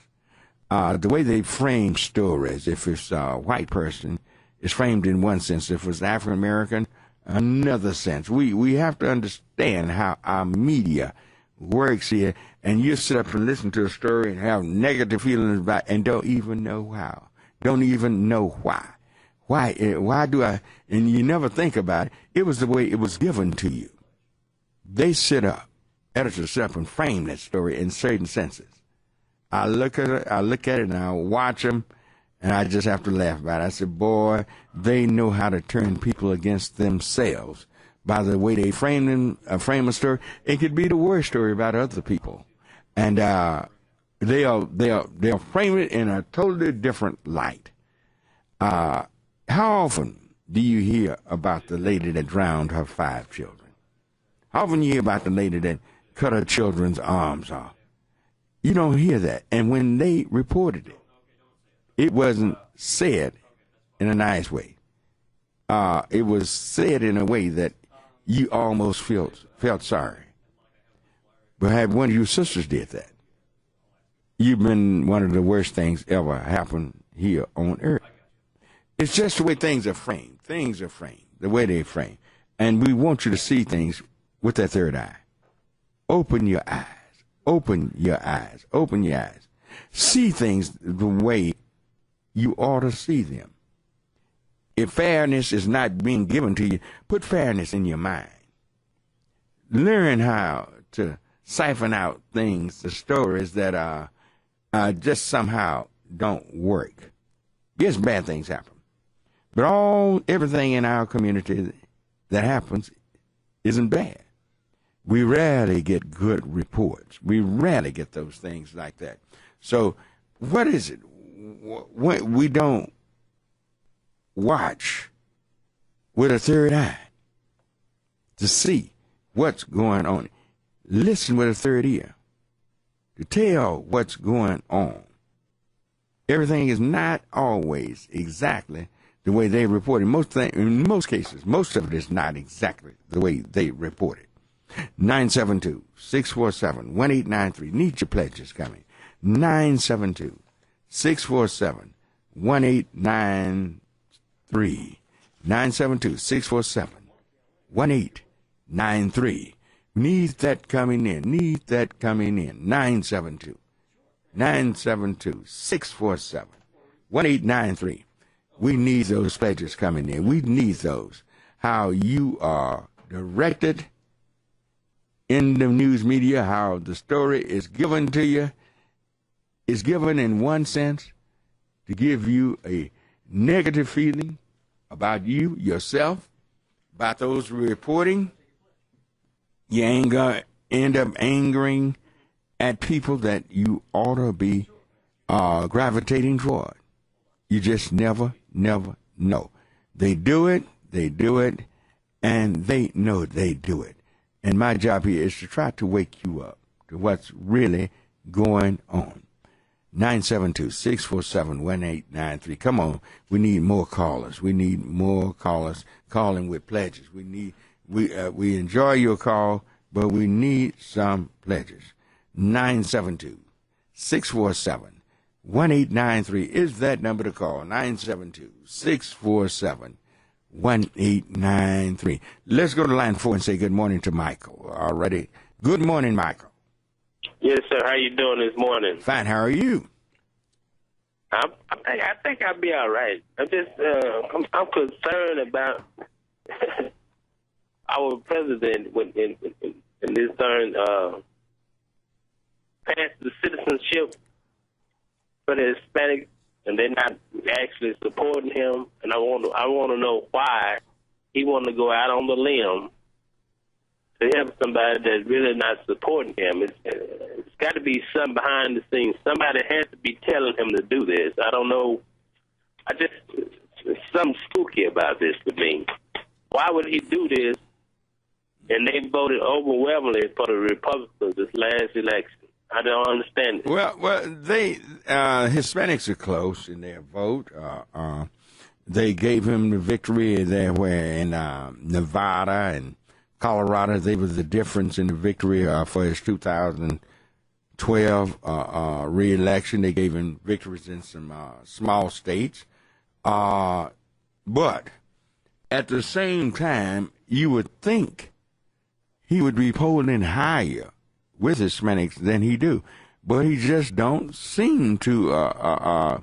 The way they frame stories, if it's a white person, it's framed in one sense. If it's African American, another sense. We have to understand how our media works here, and you sit up and listen to a story and have negative feelings about it and don't even know how. Don't even know why. Why do I? And you never think about it. It was the way it was given to you. They sit up, editors sit up and frame that story in certain senses. I look at it, and I watch them, and I just have to laugh about it. I said, boy, they know how to turn people against themselves by the way they frame a story. It could be the worst story about other people, and they'll frame it in a totally different light. How often do you hear about the lady that drowned her 5 children? How often you hear about the lady that cut her children's arms off? You don't hear that. And when they reported it, it wasn't said in a nice way. It was said in a way that you almost felt sorry. But had one of your sisters did that, you've been one of the worst things ever happened here on earth. It's just the way things are framed. Things are framed, the way they're framed. And we want you to see things with that third eye. Open your eyes. Open your eyes. Open your eyes. See things the way you ought to see them. If fairness is not being given to you, put fairness in your mind. Learn how to siphon out things, the stories that just somehow don't work. Yes, bad things happen. But everything in our community that happens isn't bad. We rarely get good reports. We rarely get those things like that. So what is it? We don't watch with a third eye to see what's going on. Listen with a third ear to tell what's going on. Everything is not always exactly the way they report it. In most cases, most of it is not exactly the way they report it. 972-647-1893. Need your pledges coming. 972-647-1893. 972-647-1893. Need that coming in. Need that coming in. 972-647-1893. We need those pledges coming in. We need those. How you are directed in the news media, how the story is given to you, is given in one sense to give you a negative feeling about you, yourself, about those reporting. You ain't going to end up angering at people that you ought to be gravitating toward. You just never know. They do it, and they know they do it. And my job here is to try to wake you up to what's really going on. 972-647-1893. Come on. We need more callers. We need more callers calling with pledges. We enjoy your call, but we need some pledges. 972-647-1893 is that number to call. 972-647-1893. Let's go to line 4 and say good morning to Michael. Already. Good morning, Michael. Yes, sir. How you doing this morning? Fine. How are you? I think I'll be all right. I'm just I'm concerned about our president in this turn passed the citizenship for the Hispanics, and they're not actually supporting him. And I want to know why he wanted to go out on the limb to help somebody that's really not supporting him. It's got to be something behind the scenes. Somebody has to be telling him to do this. I don't know. There's something spooky about this to me. Why would he do this? And they voted overwhelmingly for the Republicans this last election. I don't understand it. Well, they Hispanics are close in their vote. They gave him the victory there, where in Nevada and Colorado, they were the difference in the victory for his 2012 re-election. They gave him victories in some small states. But at the same time, you would think he would be polling higher with Hispanics than he do, but he just don't seem to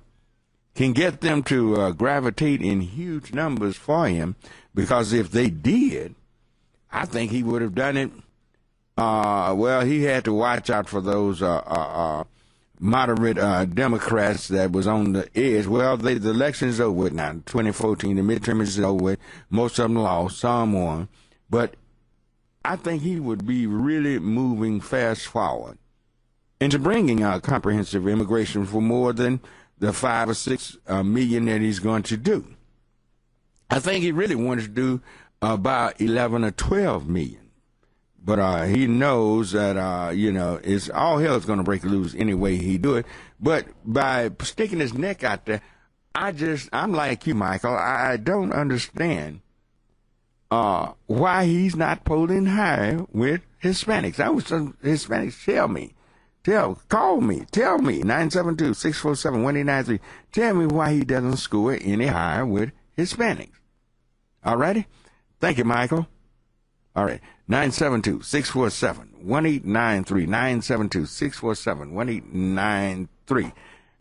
can get them to gravitate in huge numbers for him, because if they did, I think he would have done it. Well, he had to watch out for those moderate Democrats that was on the edge. Well, the election's over with now. 2014, the midterm is over with. Most of them lost, some won. But I think he would be really moving fast forward into bringing comprehensive immigration for more than the 5 or 6 million that he's going to do. I think he really wanted to do about 11 or 12 million. But he knows that, it's all hell is going to break loose any way he do it. But by sticking his neck out there, I'm like you, Michael. I don't understand why he's not polling higher with Hispanics. I wish some Hispanics call me, 972-647-1893. Tell me why he doesn't score any higher with Hispanics. All righty? Thank you, Michael. All right. 972-647-1893. 972-647-1893.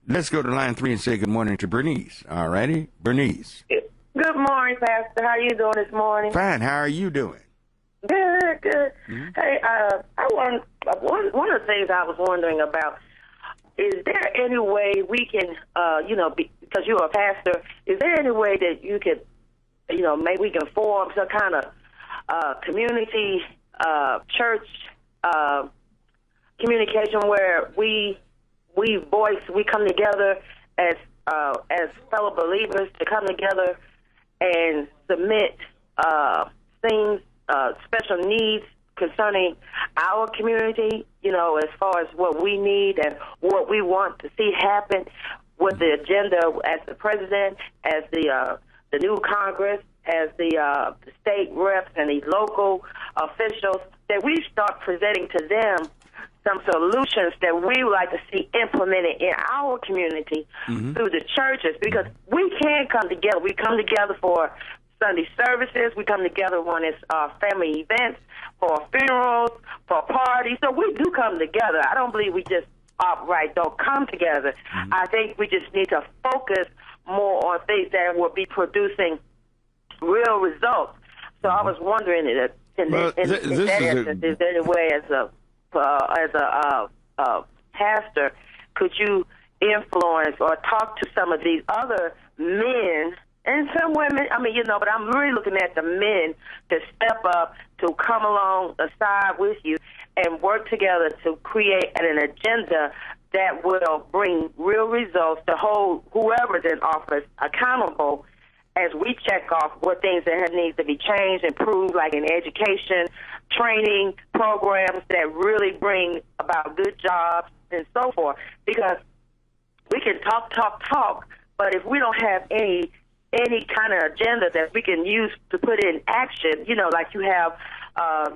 Let's go to line 3 and say good morning to Bernice. All righty? Bernice. Good morning, Pastor. How are you doing this morning? Fine. How are you doing? Good. Mm-hmm. Hey, one of the things I was wondering about, is there any way we can, because you're a pastor, is there any way that you could, maybe we can form some kind of community, church communication where we come together as fellow believers to come together and submit things, special needs concerning our community, as far as what we need and what we want to see happen with the agenda as the president, as the new Congress, as the state reps and the local officials, that we start presenting to them some solutions that we would like to see implemented in our community through the churches, because we can come together. We come together for Sunday services. We come together when it's family events, for funerals, for parties. So we do come together. I don't believe we just outright don't come together. I think we just need to focus more on things that will be producing real results. So I was wondering, is there any way as a pastor, could you influence or talk to some of these other men and some women? But I'm really looking at the men to step up, to come along aside with you and work together to create an agenda that will bring real results, to hold whoever's in office accountable as we check off what things that need to be changed, improved, like in education, training programs that really bring about good jobs and so forth. Because we can talk, but if we don't have any kind of agenda that we can use to put in action, like you have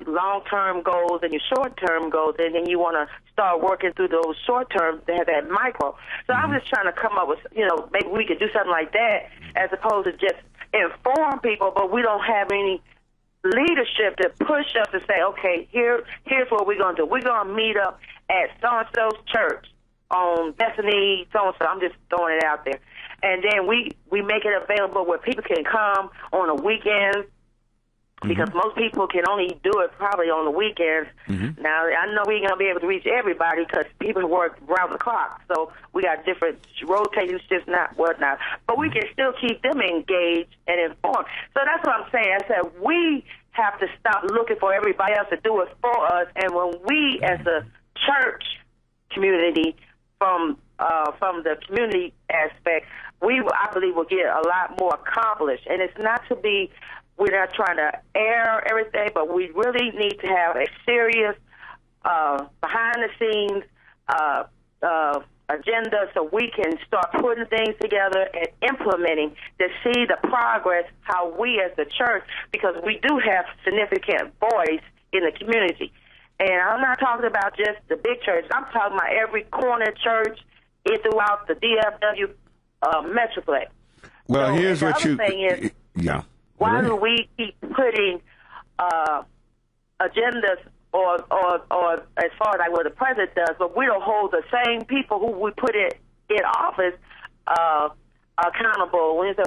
long-term goals and your short-term goals, and then you want to start working through those short-term to have that micro. So I'm just trying to come up with, maybe we could do something like that as opposed to just inform people, but we don't have any leadership to push us to say, okay, here's what we're going to do. We're going to meet up at so-and-so's church on Bethany, so-and-so. I'm just throwing it out there. And then we make it available where people can come on the weekends, because most people can only do it probably on the weekends. Now, I know we ain't going to be able to reach everybody because people work round the clock. So we got different rotating shifts, not whatnot. But we can still keep them engaged and informed. So that's what I'm saying. I said we have to stop looking for everybody else to do it for us. And when we, as a church community, from the community aspect, I believe, will get a lot more accomplished. And it's not to be, we're not trying to air everything, but we really need to have a serious behind-the-scenes agenda so we can start putting things together and implementing to see the progress, how we as the church, because we do have significant voice in the community. And I'm not talking about just the big church. I'm talking about every corner church throughout the DFW Metroplex. Well, so here's what the other thing is, yeah. Why do we keep putting agendas or as far as like what the president does, but we don't hold the same people who we put in office accountable. When it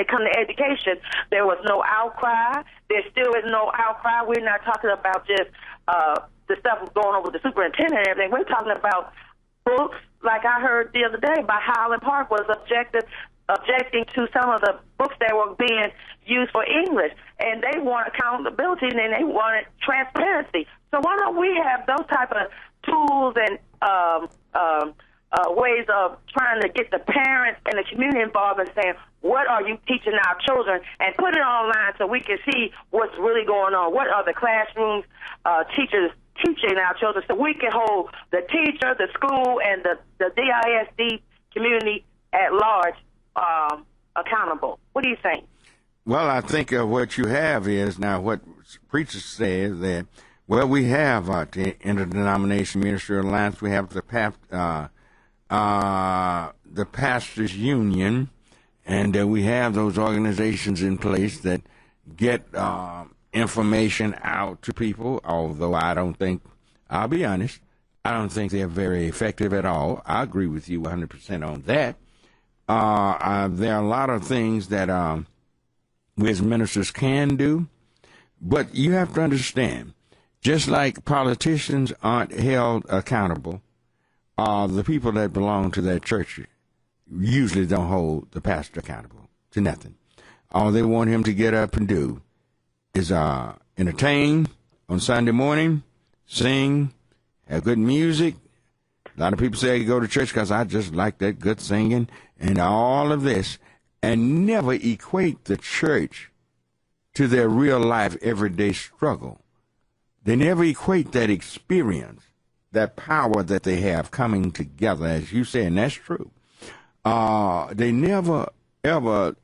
comes to education, there was no outcry. There still is no outcry. We're not talking about just the stuff going on with the superintendent and everything. We're talking about books, like I heard the other day by Highland Park was objecting to some of the books that were being used for English, and they want accountability and they wanted transparency. So why don't we have those type of tools and ways of trying to get the parents and the community involved and saying, what are you teaching our children, and put it online so we can see what's really going on. What are the classrooms teachers teaching our children, so we can hold the teacher, the school, and the DISD community at large accountable. What do you think? Well, I think what you have is now what preachers say is that, well, we have the Interdenomination Ministerial Alliance, we have the Pastors Union, and we have those organizations in place that get information out to people, although I'll be honest, I don't think they're very effective at all. I agree with you 100% on that. There are a lot of things that we as ministers can do, but you have to understand, just like politicians aren't held accountable, the people that belong to that church usually don't hold the pastor accountable to nothing. All they want him to get up and do is entertain on Sunday morning, sing, have good music. A lot of people say you go to church because I just like that good singing and all of this, and never equate the church to their real life everyday struggle. They never equate that experience, that power that they have coming together, as you say, and that's true. They never, ever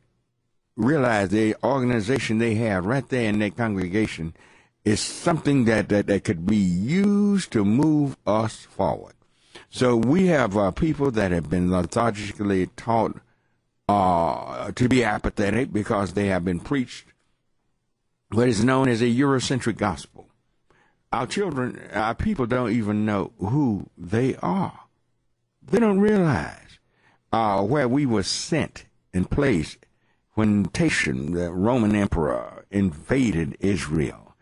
realize the organization they have right there in their congregation is something that could be used to move us forward. So we have people that have been lethargically taught to be apathetic because they have been preached what is known as a Eurocentric gospel. Our children, our people don't even know who they are. They don't realize where we were sent and placed when Tatian, the Roman emperor, invaded Israel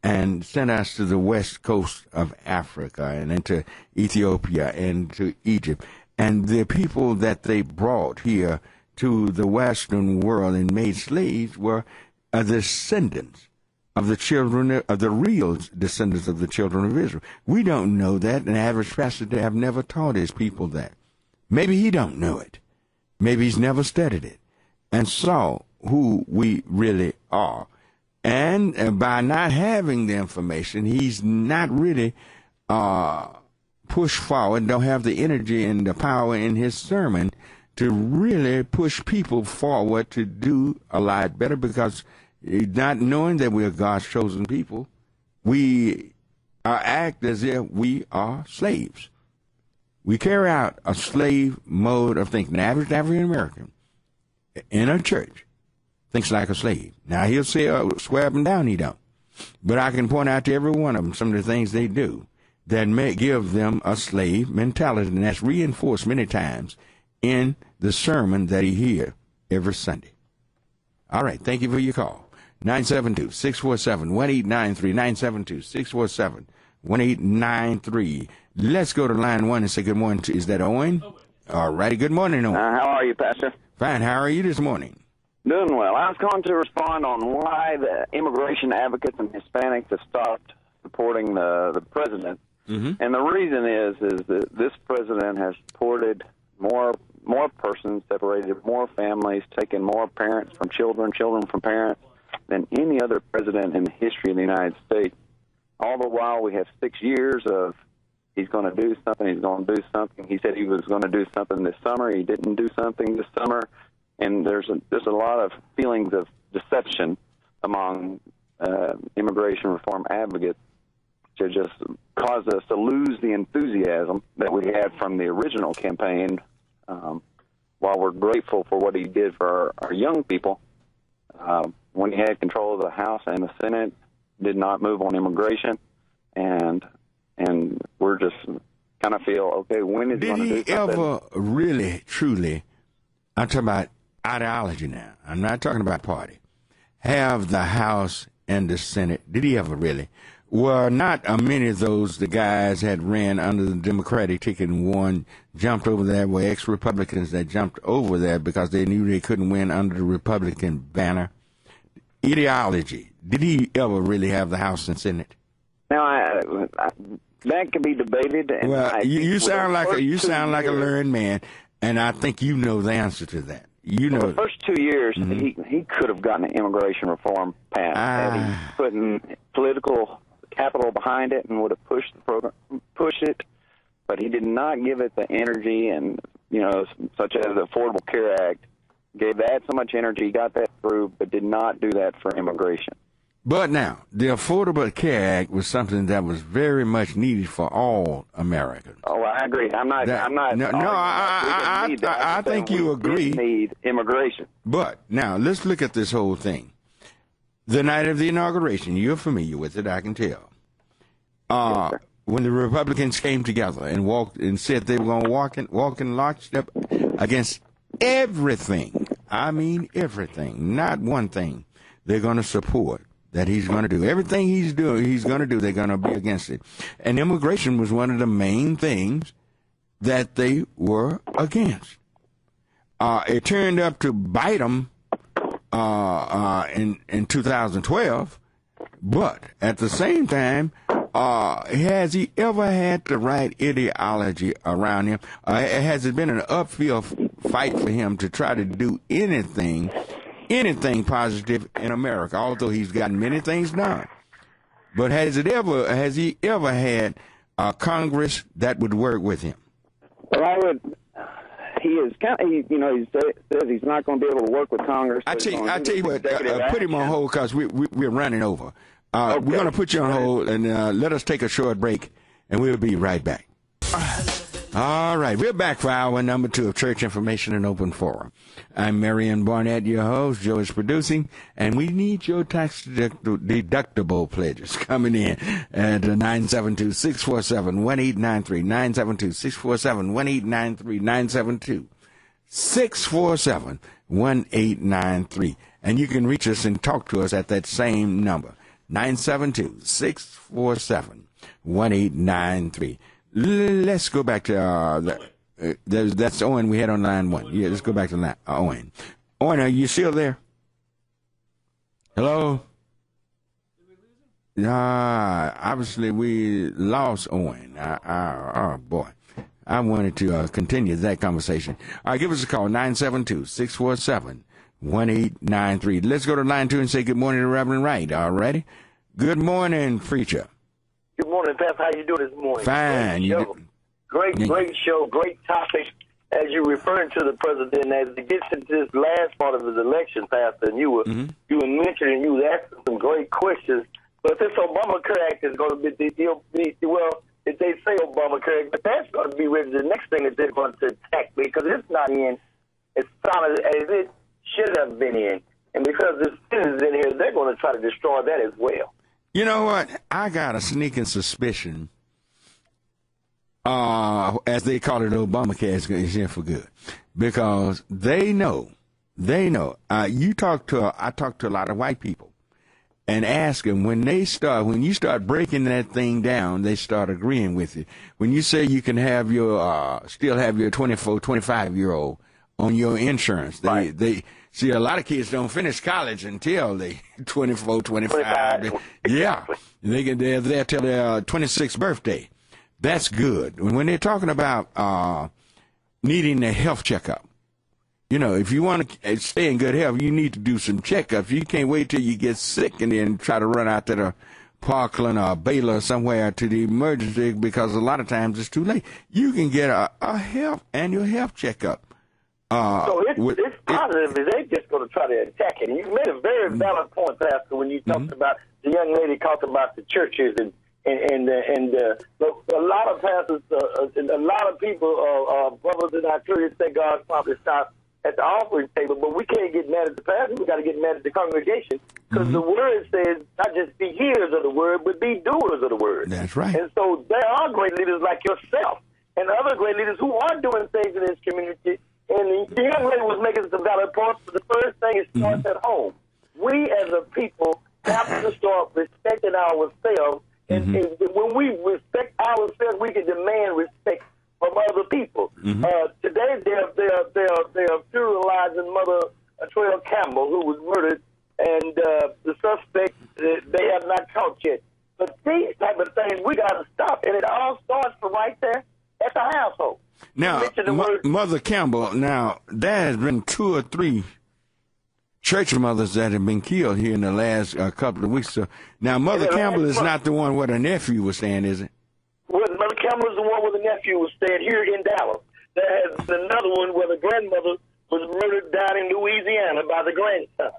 and sent us to the west coast of Africa and into Ethiopia and to Egypt. And the people that they brought here to the Western world and made slaves were descendants of the children of the real descendants of the children of Israel. We don't know that, and the average pastor have never taught his people that. Maybe he don't know it. Maybe he's never studied it and saw who we really are. And by not having the information, he's not really pushed forward, don't have the energy and the power in his sermon to really push people forward to do a lot better, because not knowing that we are God's chosen people, we act as if we are slaves. We carry out a slave mode of thinking. The average African American in a church thinks like a slave. Now, he'll say, swear up and down he don't. But I can point out to every one of them some of the things they do that may give them a slave mentality, and that's reinforced many times in the sermon that he hears every Sunday. All right, thank you for your call. 972-647-1893, 972-647-1893. Let's go to line one and say good morning to, is that Owen? All righty, good morning, Owen. How are you, Pastor? Fine, how are you this morning? Doing well. I was going to respond on why the immigration advocates and Hispanics have stopped supporting the president. Mm-hmm. And the reason is that this president has supported more persons, separated more families, taken more parents from children, children from parents, than any other president in the history of the United States. All the while, we have 6 years of he's going to do something, he's going to do something. He said he was going to do something this summer. He didn't do something this summer. And there's a lot of feelings of deception among immigration reform advocates to just cause us to lose the enthusiasm that we had from the original campaign. While we're grateful for what he did for our young people, when he had control of the House and the Senate, did not move on immigration, and we're just kind of feel, okay, when is he going to do something? Did he ever really, truly, I'm talking about ideology now, I'm not talking about party, have the House and the Senate? Did he ever really? Well, not many of those, the guys had ran under the Democratic ticket and won, jumped over there, were ex-Republicans that jumped over there because they knew they couldn't win under the Republican banner. Ideology. Did he ever really have the House and Senate? Now, that can be debated. And well, you sound like a learned man, and I think you know the answer to that. You know, the first 2 years, he could have gotten an immigration reform passed. Had he put in political capital behind it and would have pushed the program, pushed it, but he did not give it the energy, and such as the Affordable Care Act, gave that so much energy, got that through, but did not do that for immigration. But now, the Affordable Care Act was something that was very much needed for all Americans. Oh, I agree. I think you agree. We need immigration. But now, let's look at this whole thing. The night of the inauguration, you're familiar with it, I can tell. When the Republicans came together and walked and said they were going to walk in lockstep against everything. I mean everything, not one thing. They're going to support that he's going to do. Everything he's going to do, they're going to be against it. And immigration was one of the main things that they were against. It turned up to bite them in 2012, but at the same time, has he ever had the right ideology around him? Has it been an uphill fight for him to try to do anything positive in America, although he's gotten many things done? But has he ever had a Congress that would work with him? Well, he is kind of, he says he's not going to be able to work with Congress. I tell you what, put him on hold because we're running over. Okay. We're going to put you on hold and let us take a short break, and we'll be right back. All right, we're back for hour number 2 of Church Information and Open Forum. I'm Marion Barnett, your host. Joe is producing, and we need your tax deductible pledges coming in at 972-647-1893, 972-647-1893, 972-647-1893. And you can reach us and talk to us at that same number, 972-647-1893. Let's go back to that's Owen we had on line 1. Yeah, let's go back to Owen. Owen, are you still there? Hello? Obviously we lost Owen. Oh boy. I wanted to continue that conversation. All right, give us a call, 972-647-1893. Let's go to line 2 and say good morning to Reverend Wright. All righty? Good morning, preacher. Good morning, Pastor. How you doing this morning? Fine. Great show, great topic. As you're referring to the president, as he gets into this last part of his election, Pastor, and you were mentioning, you were asking some great questions. But this Obamacare Act is going to be, well, if they say Obamacare Act, but that's going to be really the next thing that they're going to attack because it's not in as solid as it should have been in. And because the citizens in here, they're going to try to destroy that as well. You know what? I got a sneaking suspicion, as they call it, Obamacare is here for good, because they know. I talk to a lot of white people, and ask them when you start breaking that thing down, they start agreeing with you. When you say you can have still have your 24, 25-year-old on your insurance, they see, a lot of kids don't finish college until they 24, 25. Yeah, they're there till their 26th birthday. That's good. When they're talking about needing a health checkup, if you want to stay in good health, you need to do some checkups. You can't wait till you get sick and then try to run out to the Parkland or Baylor or somewhere to the emergency, because a lot of times it's too late. You can get a annual health checkup. So it's positive. They're just going to try to attack it. And you made a very valid point, Pastor, when you talked about the young lady talked about the churches and a lot of pastors, a lot of people, brothers in our churches, say God's probably stopped at the offering table, but we can't get mad mad at the pastor. We got to get mad at the congregation because the word says not just be hearers of the word, but be doers of the word. That's right. And so there are great leaders like yourself and other great leaders who are doing things in this community. And the young lady was making some valid points, but the first thing is starts at home. We as a people have to start respecting ourselves. And when we respect ourselves, we can demand respect from other people. Today, they're funeralizing Mother Trail Campbell, who was murdered, and the suspect they have not caught yet. But these type of things we got to stop, and it all starts from right there at the household. Now, Mother Campbell. Now, there has been 2 or 3 church mothers that have been killed here in the last couple of weeks. So now, Mother Campbell is not the one where the nephew was staying, is it? Well, Mother Campbell is the one where the nephew was staying here in Dallas. There has another one where the grandmother was murdered down in Louisiana by the grandson.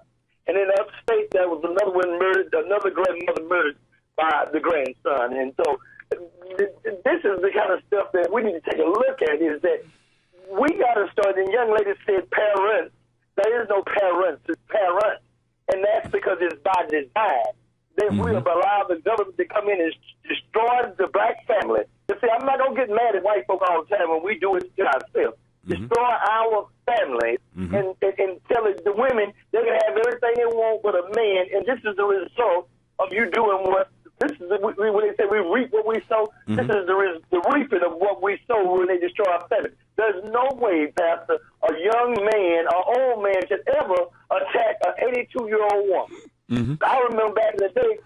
And in upstate, there was another one murdered, another grandmother murdered by the grandson. And so this is the kind of stuff that we need to take a look at, is that we got to start, and young lady said parents. There is no parents, it's parents. And that's because it's by design. That we have allowed the government to come in and destroy the black family. You see, I'm not going to get mad at white folk all the time when we do it to ourselves. Destroy our families and tell the women they can have everything they want with a man, and this is the result of you doing what. This is when they say we reap what we sow. This is the reaping of what we sow when they destroy our family. There's no way, Pastor, a young man or old man should ever attack an 82-year-old woman. I remember back in the day,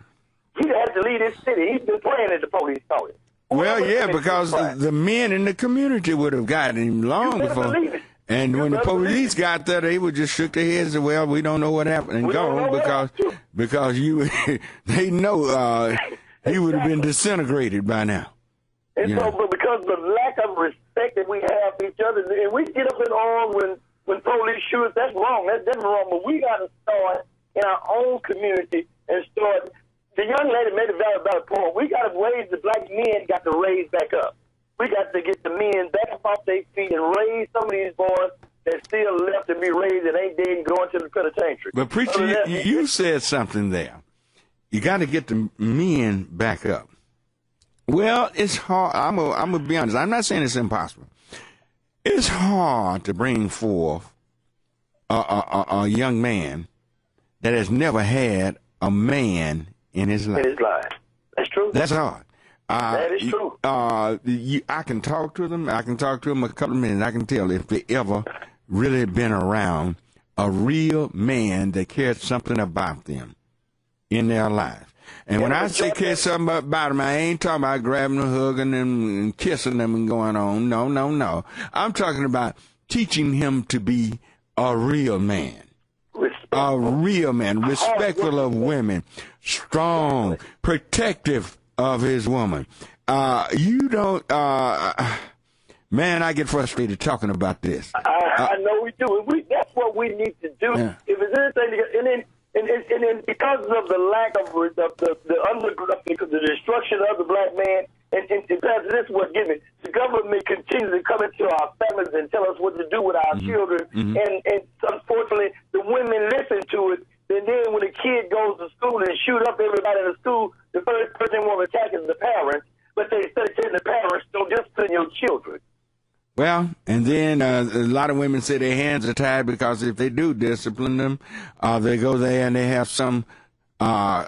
he had to leave his city. He's been playing at the police story. Well, yeah, because the men in the community would have gotten him long before. And when the police got there, they would just shook their heads and, well, we don't know what happened, and go because they know he would have been disintegrated by now. And so, but because of the lack of respect that we have for each other, and we get up in arms when police shoot us, that's wrong. That's definitely wrong. But we got to start in our own community and start. The young lady made a valid point. We got to raise the black men, got to raise back up. We got to get the men back up off their feet and raise some of these boys that still left to be raised and ain't dead and going to the penitentiary. But, preacher, you said something there. You got to get the men back up. Well, it's hard. I'm gonna be honest. I'm not saying it's impossible. It's hard to bring forth a young man that has never had a man in his life. That's true. That's hard. That is true. I can talk to them. I can talk to them a couple of minutes. I can tell if they ever really been around a real man that cared something about them in their life. And when I say care something about them, I ain't talking about grabbing them, hugging them, and kissing them and going on. No. I'm talking about teaching him to be a real man. A real man, respectful of women, strong, protective of his woman. You don't, man, I get frustrated talking about this. I know we do. That's what we need to do. Yeah. If there's anything, and then because of the lack of the destruction of the black man, and this is what gives me. The government continues to come into our families and tell us what to do with our children, and unfortunately, the women listen to it. And then when a kid goes to school and shoot up everybody in the school, the first person they want to attack is the parents. But they instead of telling the parents, don't discipline your children. Well, and then a lot of women say their hands are tied because if they do discipline them, they go there and they have some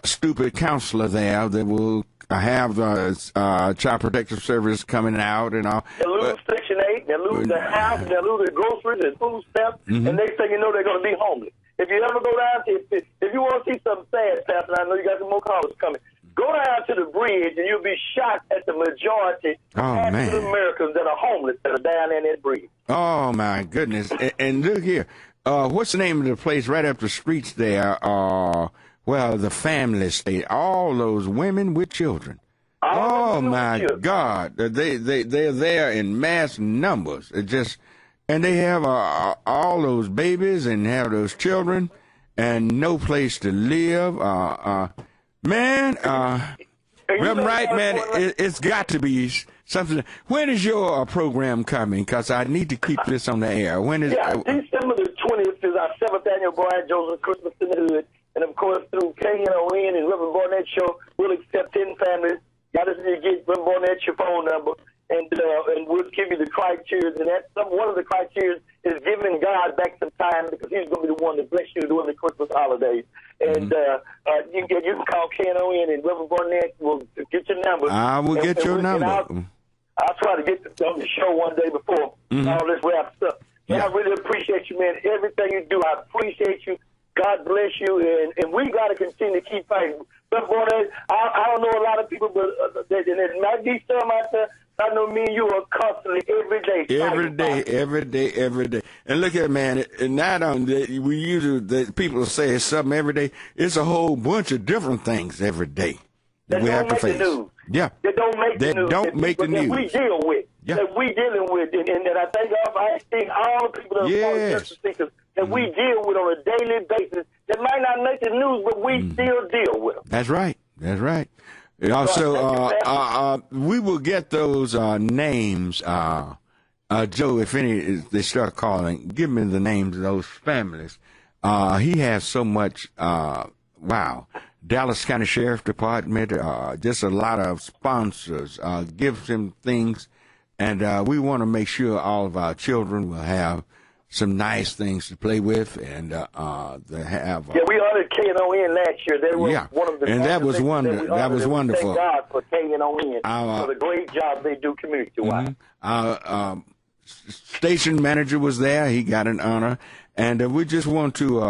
stupid counselor there that will have the Child Protective Service coming out and all. They lose Section 8, they lose the house, they lose their groceries and food stamps, and next thing you know, they're going to be homeless. If you ever go down, if you want to see something sad, Pastor, I know you got some more callers coming. Go down to the bridge, and you'll be shocked at the majority of African Americans that are homeless that are down in that bridge. Oh, my goodness. And look here. What's the name of the place right up the streets there? Well, the family state. All those women with children. Oh, my God. They're there in mass numbers. And they have all those babies and have those children and no place to live. Man, Reverend Wright, man, it's got to be something. When is your program coming? Because I need to keep this on the air. When is December the 20th is our 7th annual Brian Joseph Christmas in the Hood. And, of course, through KNON and Reverend Barnett Show, we'll accept 10 families. Y'all just need to get Reverend Barnett your phone number, and we'll give you the criteria. And that's one of the criteria is giving God back some time, because he's going to be the one that bless you during the Christmas holidays. And you can call KNON, and Reverend Barnett will get your number. I will get your number. I'll try to get on the show one day before all this wraps up. And I really appreciate you, man. Everything you do, I appreciate you. God bless you, and we got to continue to keep fighting. But, boy, I don't know a lot of people, but there might be some out there. I know me and you are constantly every day. Every day. And look at, man, not on we usually people say something every day. It's a whole bunch of different things every day that we have to face. Yeah. They don't make the news. Don't make the news. That we deal with. Yeah. That we dealing with. And I think all the people that are justice seekers that we deal with on a daily basis that might not make the news, but we still deal with them. That's right. Also, we will get those names. Joe, if any, they start calling, give me the names of those families. He has so much, Dallas County Sheriff Department, just a lot of sponsors, gives him things. And we want to make sure all of our children will have some nice things to play with, and they have. We honored KNON last year. They were one of the. And that was wonderful. Thank God for KNON for the great job they do community-wise. Our station manager was there. He got an honor, and we just want to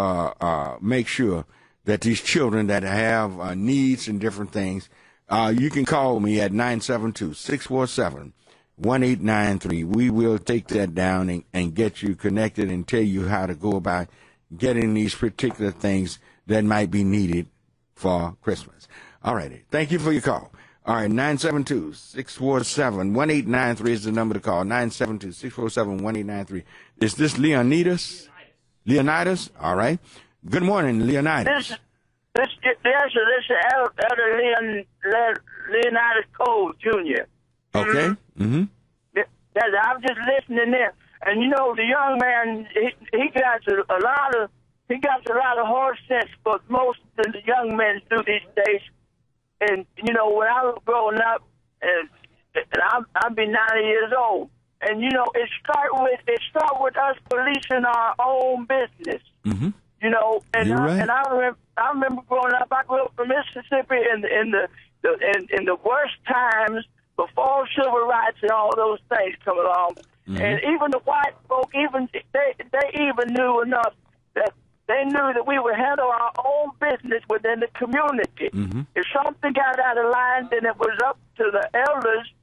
make sure that these children that have needs and different things, you can call me at 972-647. 1893. We will take that down and get you connected and tell you how to go about getting these particular things that might be needed for Christmas. All righty. Thank you for your call. All right, 972-647-1893 is the number to call. 972-647-1893. Is this Leonidas? Leonidas? All right. Good morning, Leonidas. This is Elder Leonidas Cole Jr. Okay. I'm just listening there, and the young man, he got a lot of horse sense, but most of the young men do these days. And when I was growing up, and I'll be 90 years old, and it start with us policing our own business. Mm-hmm. I remember growing up. I grew up from Mississippi in the worst times, before civil rights and all those things come along. Mm-hmm. And even the white folk, they even knew enough that they knew that we would handle our own business within the community. Mm-hmm. If something got out of line, then it was up to the elders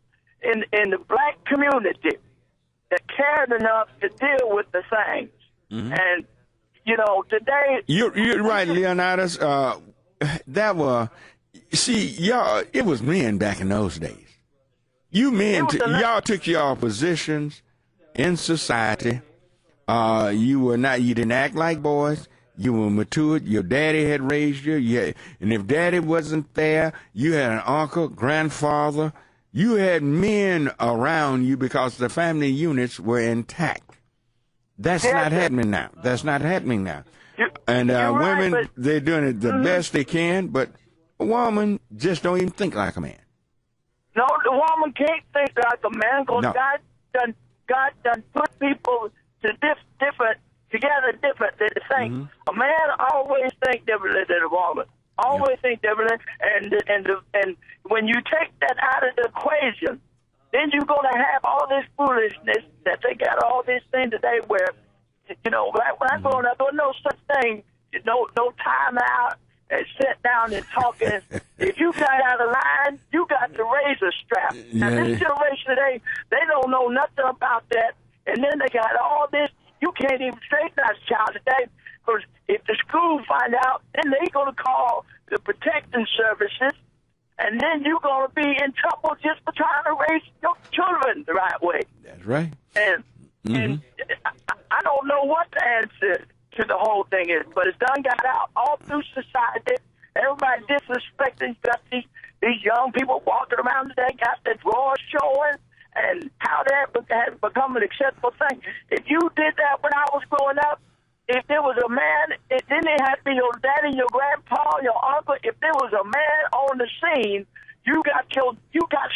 in the black community that cared enough to deal with the things. Mm-hmm. And, today... You're right, Leonidas. Y'all, it was men back in those days. You men, y'all took your positions in society. You didn't act like boys. You were matured. Your daddy had raised you. And if daddy wasn't there, you had an uncle, grandfather. You had men around you because the family units were intact. That's not happening now. And women, they're doing it the best they can, but a woman just don't even think like a man. No, the woman can't think like a man, because God done put people together differently to think. Mm-hmm. A man always think differently than a woman. Always think differently, and when you take that out of the equation, then you're gonna have all this foolishness that they got all these things today where, when I growing up, there was no such thing, no time out. And sit down and talk. And if you got out of line, you got the razor strap. Now, this generation today, they don't know nothing about that. And then they got all this. You can't even straighten out a child today, because if the school find out, then they're going to call the protecting services, and then you're going to be in trouble just for trying to raise your children the right way. That's right. And I don't know what the answer to the whole thing is, but it's done got out all through society. Everybody disrespecting. Got these young people walking around today, got their drawers showing, and how that has become an acceptable thing. If you did that when I was growing up, if there was a man, then it had to be your daddy, your grandpa, your uncle. If there was a man on the scene, you got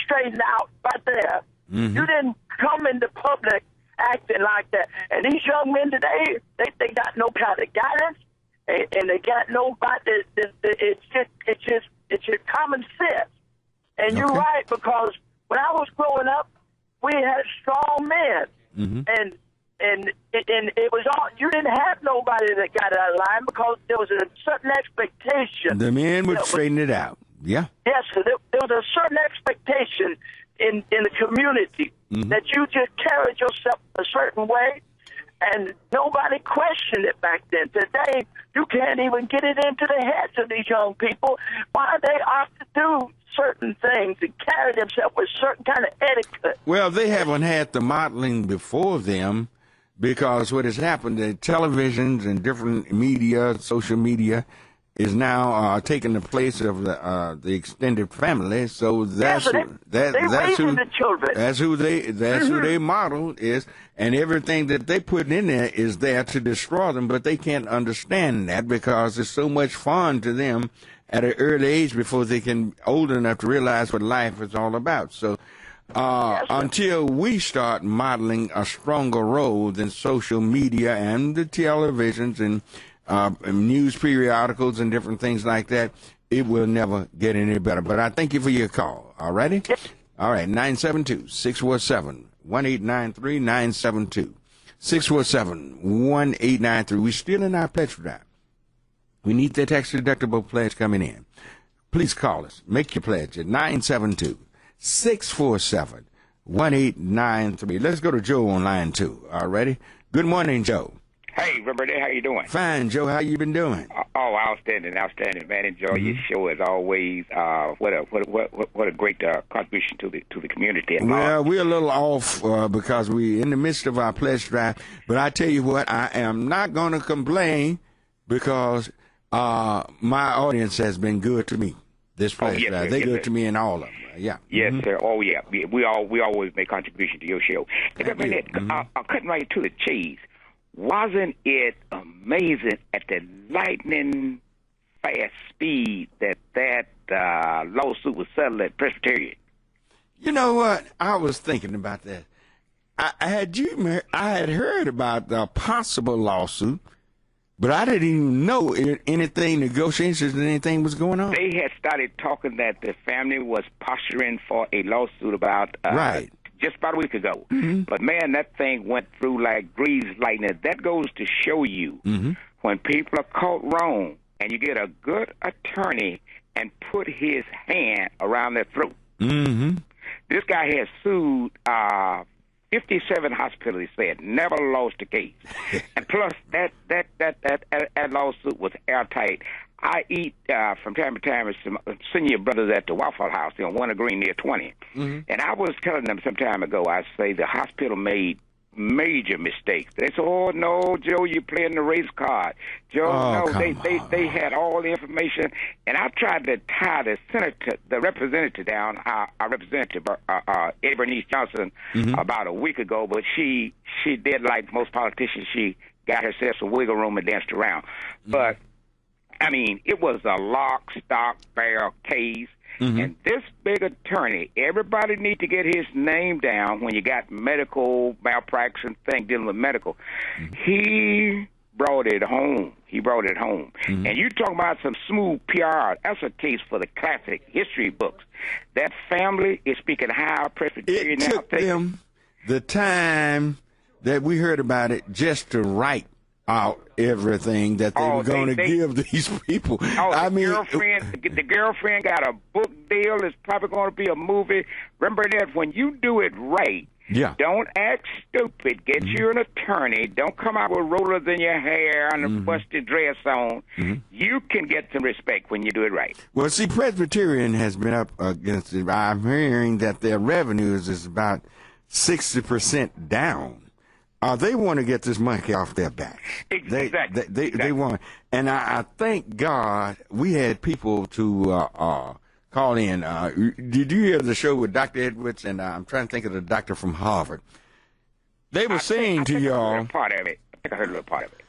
straightened out right there. Mm-hmm. You didn't come into public acting like that. And these young men today, they got no kind of guidance, and they got nobody. It's just common sense. And you're right, because when I was growing up, we had strong men, Mm-hmm. and it was all, you didn't have nobody that got out of line because there was a certain expectation. The men would straighten it out. Yeah. Yes, so there was a certain expectation in the community that you just carried yourself a certain way, and nobody questioned it back then. Today, you can't even get it into the heads of these young people why they opt to do certain things and carry themselves with certain kind of etiquette. Well, they haven't had the modeling before them, because what has happened, the televisions and different media, social media, is now taking the place of the extended family. So that's so they're raising the children. That's who they model is, and everything that they put in there is there to destroy them. But they can't understand that because it's so much fun to them at an early age before they can old enough to realize what life is all about. So until we start modeling a stronger role than social media and the televisions and news periodicals and different things like that, it will never get any better. But I thank you for your call. All righty? All right, 972-647-1893, 972-647-1893. We're still in our pledge drive. We need that tax-deductible pledge coming in. Please call us. Make your pledge at 972-647-1893. Let's go to Joe on line 2. All righty? Good morning, Joe. Hey, Robert, how you doing? Fine, Joe. How you been doing? Oh, outstanding, man. Enjoy your show as always. What a great contribution to the community. Well, we're a little off because we're in the midst of our pledge drive. But I tell you what, I am not going to complain because my audience has been good to me. This pledge drive, they're good to me and all of them. Yeah. Yes, sir. Oh, yeah. We always make contribution to your show. Barnett, cutting right to the chase. Wasn't it amazing at the lightning fast speed that lawsuit was settled at Presbyterian? You know what? I was thinking about that. I had heard about the possible lawsuit, but I didn't even know anything, negotiations and anything was going on. They had started talking that the family was posturing for a lawsuit about just about a week ago. Mm-hmm. But, man, that thing went through like greased lightning. That goes to show you when people are caught wrong and you get a good attorney and put his hand around their throat. Mm-hmm. This guy has sued 57 hospitals, he said, never lost a case. And plus, that lawsuit was airtight. I eat from time to time with some senior brothers at the Waffle House on Winter Green near 20. Mm-hmm. And I was telling them some time ago, I say the hospital made major mistakes. They said, oh, no, Joe, you're playing the race card. Joe, they had all the information. And I tried to tie the representative down, our representative, Eddie Bernice Johnson, about a week ago. But she did like most politicians. She got herself some wiggle room and danced around. But I mean, it was a lock, stock, barrel case. And this big attorney, everybody need to get his name down when you got medical malpractice thing dealing with medical. He brought it home. And you talking about some smooth PR. That's a case for the classic history books. That family is speaking high Presbyterian. It took them the time that we heard about it just to write out everything that they were going to give these people. I mean, the girlfriend got a book deal. It's probably going to be a movie. Remember that when you do it right, don't act stupid. Get you an attorney. Don't come out with rollers in your hair and a busted dress on. You can get some respect when you do it right. Well, see, Presbyterian has been up against it. I'm hearing that their revenues is about 60% down. They want to get this monkey off their back. Exactly. They want. And I thank God we had people to call in. Did you hear the show with Dr. Edwards? And I'm trying to think of the doctor from Harvard. They were saying to y'all. I heard a little part of it.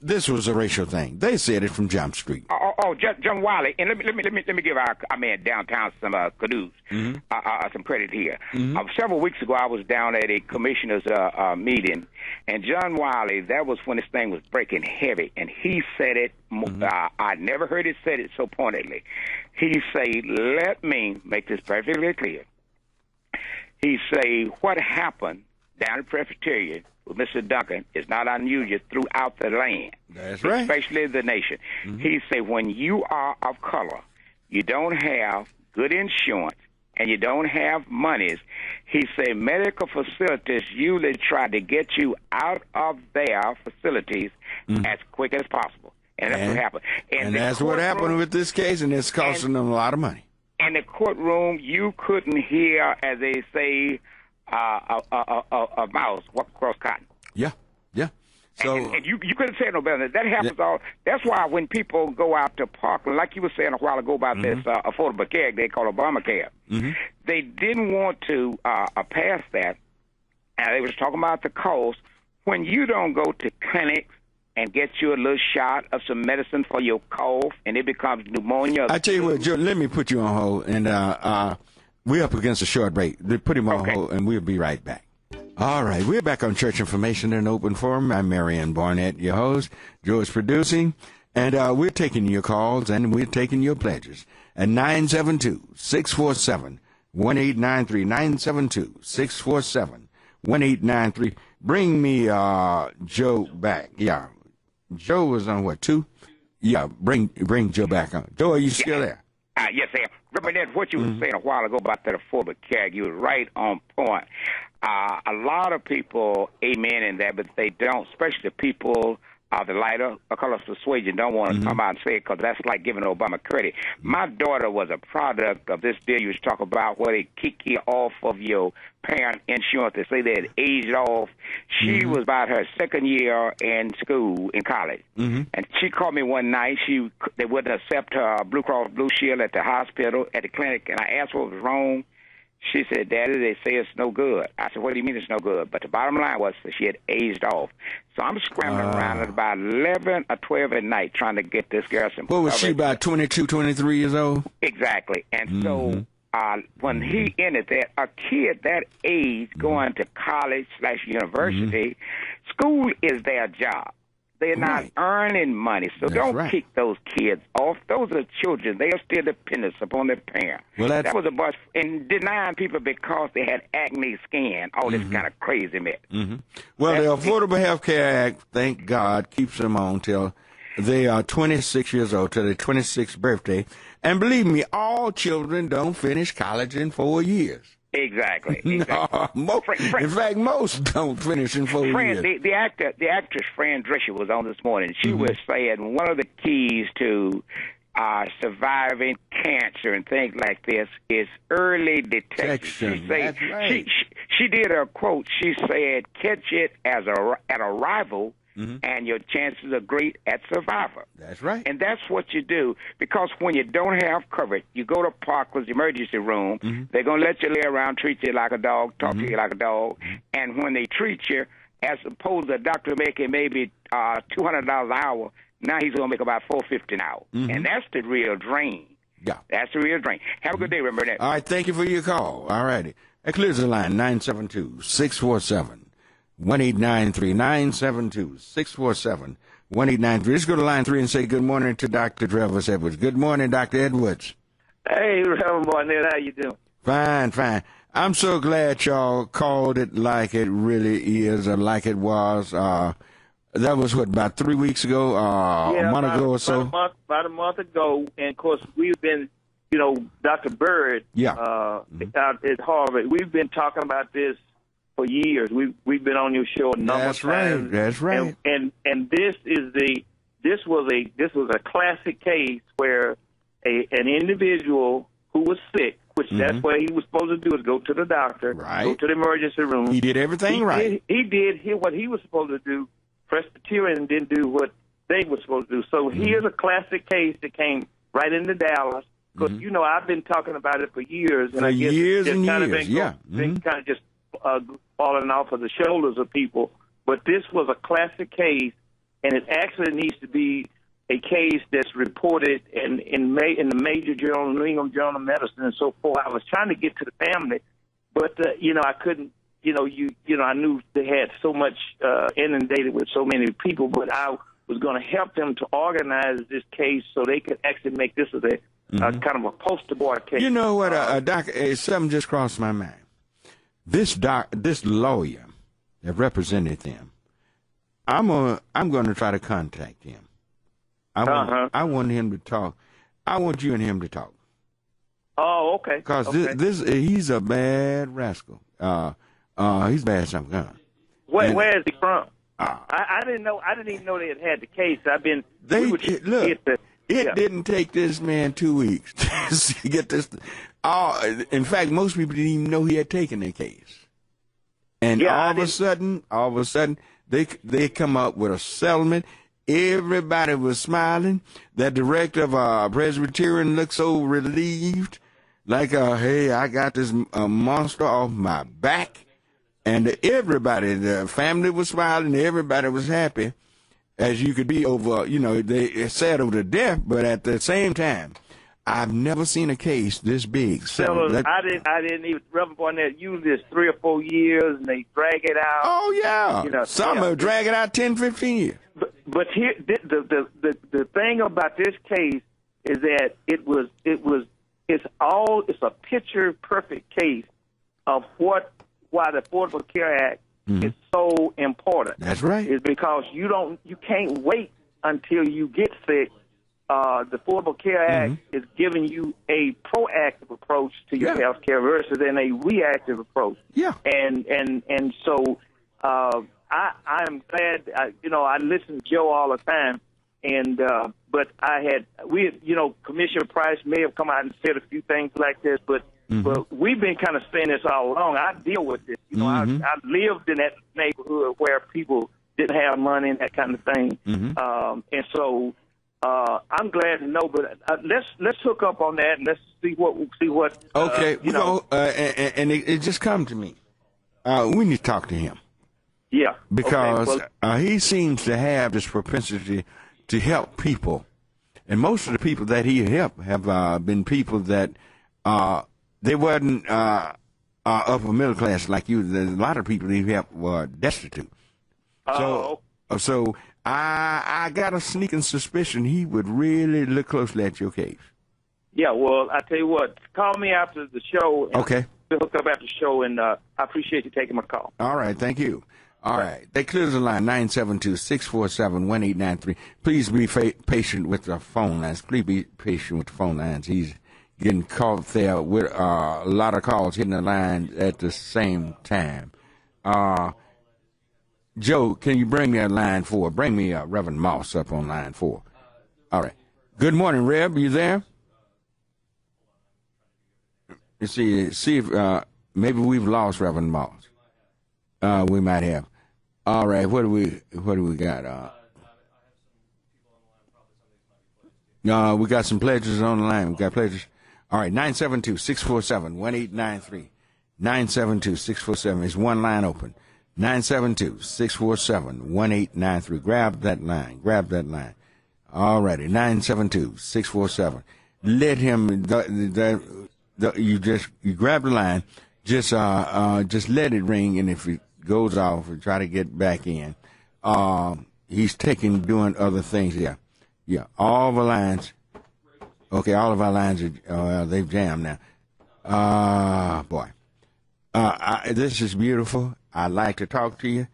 This was a racial thing. They said it from Jump Street. John Wiley, and let me give our man downtown some kudos, some credit here. Several weeks ago, I was down at a commissioner's meeting, and John Wiley, that was when this thing was breaking heavy, and he said it. I never heard it said it so pointedly. He say, "Let me make this perfectly clear." He say, "What happened down at Presbyterian with Mr. Duncan is not unusual throughout the land, that's right, especially the nation." He said, when you are of color, you don't have good insurance, and you don't have monies. He said medical facilities usually try to get you out of their facilities as quick as possible. And that's what happened. And that's what happened with this case, and it's costing them a lot of money. In the courtroom, you couldn't hear, as they say, a mouse walk across cotton. Yeah. So and you couldn't say no better. That happens all. That's why when people go out to Parkland, like you were saying a while ago about this affordable care they call Obamacare, they didn't want to pass that, and they was talking about the cost. When you don't go to clinics and get you a little shot of some medicine for your cough, and it becomes pneumonia. I tell you what, Joe, let me put you on hold, and we're up against a short break. Put him on hold, and we'll be right back. All right, we're back on Church Information and Open Forum. I'm Marion, Barnett, your host. Joe is producing, and we're taking your calls, and we're taking your pledges at 972-647-1893, 972-647-1893. Bring me Joe back. Yeah, Joe was on what, 2? Yeah, bring Joe back on. Joe, are you still there? Yes, I am. Barnett, what you were saying a while ago about that affordable care, you were right on point. A lot of people amen in that, but they don't, especially the people the lighter color persuasion don't want to come out and say it because that's like giving Obama credit. My daughter was a product of this deal you was talking about where they kick you off of your parent insurance. They say they had aged off. She was about her second year in school, in college. And she called me one night. They wouldn't accept her Blue Cross Blue Shield at the hospital, at the clinic, and I asked what was wrong. She said, "Daddy, they say it's no good." I said, "What do you mean it's no good?" But the bottom line was that she had aged off. So I'm scrambling around at about 11 or 12 at night trying to get this girl some What was she, about 22, 23 years old? Exactly. And so when he ended that, a kid that age going to college/university, school is their job. They're not earning money, so don't kick those kids off. Those are children. They are still dependent upon their parents. Well, that was a bust. And denying people because they had acne skin, all this kind of crazy mess. Well, the Affordable Health Care Act, thank God, keeps them on till they are 26 years old, till their 26th birthday. And believe me, all children don't finish college in 4 years. Exactly. In fact, most don't finish in 4 years. The actress Fran Drescher was on this morning. She was saying one of the keys to surviving cancer and things like this is early detection. She did a quote. She said, "Catch it at arrival." And your chances are great at survivor. That's right. And that's what you do, because when you don't have coverage, you go to Parkland's emergency room, they're going to let you lay around, treat you like a dog, talk to you like a dog, and when they treat you, as opposed to a doctor making maybe $200 an hour, now he's going to make about $450 an hour. And that's the real drain. Yeah. That's the real drain. Have a good day, remember that. All right, thank you for your call. All righty. That clears the line, 972-647. 1893 972 647 1893. Let's go to line 3 and say good morning to Dr. Travis Edwards. Good morning, Dr. Edwards. Hey, Reverend Barnett, how you doing? Fine. I'm so glad y'all called it like it really is, or like it was. That was, about 3 weeks ago, a month ago or so? About a month ago, and of course, we've been, Dr. Bird out at Harvard, we've been talking about this for years. We've been on your show a number of times. That's right. And this was a classic case where an individual who was sick, which that's what he was supposed to do, is go to the doctor, go to the emergency room. He did everything right. He did what he was supposed to do. Presbyterian didn't do what they were supposed to do. So here's a classic case that came right into Dallas. Because I've been talking about it for years, and I guess years it's and kind years. been kind of just falling off of the shoulders of people. But this was a classic case and it actually needs to be a case that's reported in the major journal, New England Journal of Medicine, and so forth. I was trying to get to the family, but I couldn't. I knew they had so much inundated with so many people, but I was going to help them to organize this case so they could actually make this as a kind of a poster boy case. You know what, Doc? Something just crossed my mind. This lawyer that represented them, I'm going to try to contact him. I want him to talk. I want you and him to talk. Oh, okay. Because he's a bad rascal. He's bad some gun. Where is he from? I didn't know. I didn't even know they had the case. It didn't take this man 2 weeks to get this. In fact, most people didn't even know he had taken the case. And all of a sudden, they come up with a settlement. Everybody was smiling. That director of Presbyterian looked so relieved, like, hey, I got this monster off my back. And everybody, the family was smiling. Everybody was happy, as you could be over, they sad over the death, but at the same time, I've never seen a case this big. I didn't even, Reverend Barnett, usually it's 3 or 4 years, and they drag it out. Oh, yeah. Some will drag it out 10, 15 years. But here, the thing about this case is that it's a picture perfect case of why the Affordable Care Act is so important. That's right. Is because you can't wait until you get sick. The Affordable Care Act is giving you a proactive approach to your health care versus a reactive approach. Yeah. And so I'm glad. I listen to Joe all the time, and but Commissioner Price may have come out and said a few things like this, but we've been kind of saying this all along. I deal with this. I lived in that neighborhood where people didn't have money and that kind of thing, and so I'm glad to know. But let's hook up on that and let's see what. Okay, and it just come to me. We need to talk to him. Yeah, because he seems to have this propensity to help people, and most of the people that he helped have been people that they wasn't upper middle class like you. There's a lot of people he helped were destitute. So I got a sneaking suspicion he would really look closely at your case. Yeah, well, I tell you what, call me after the show. Okay. We'll hook up after the show, and I appreciate you taking my call. All right, thank you. All right. They clear the line, 972-647-1893. Please be patient with the phone lines. Please be patient with the phone lines. He's getting caught there with a lot of calls hitting the line at the same time. Joe, can you bring me a line 4? Bring me Reverend Moss up on line 4. All right. Good morning, Reb. You there? You see if maybe we've lost Reverend Moss. We might have. All right, what do we got? We got some pledges on the line. We got pledges. All right, 972-647-1893. 972-647 is one line open. 972-647-1893. Grab that line. All righty, 972-647. Let him. You grab the line. Just let it ring, and if it goes off, and try to get back in. He's doing other things. Yeah. All of our lines. Okay, all of our lines are they've jammed now. Boy, this is beautiful. I'd like to talk to you,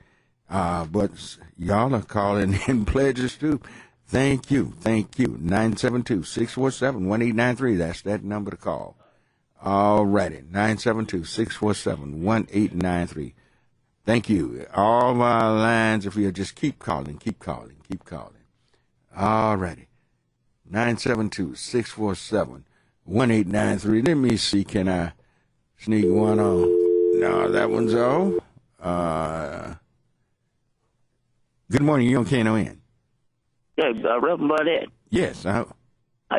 but y'all are calling in pledges too. Thank you. 972-647-1893. That's that number to call. All righty, 972-647-1893. Thank you. All of our lines, if you'll just keep calling. All righty, 972-647-1893. Let me see, can I sneak one on? No, that one's all. Good morning, you on Knon? Hey, Reverend Barnett. Yes. How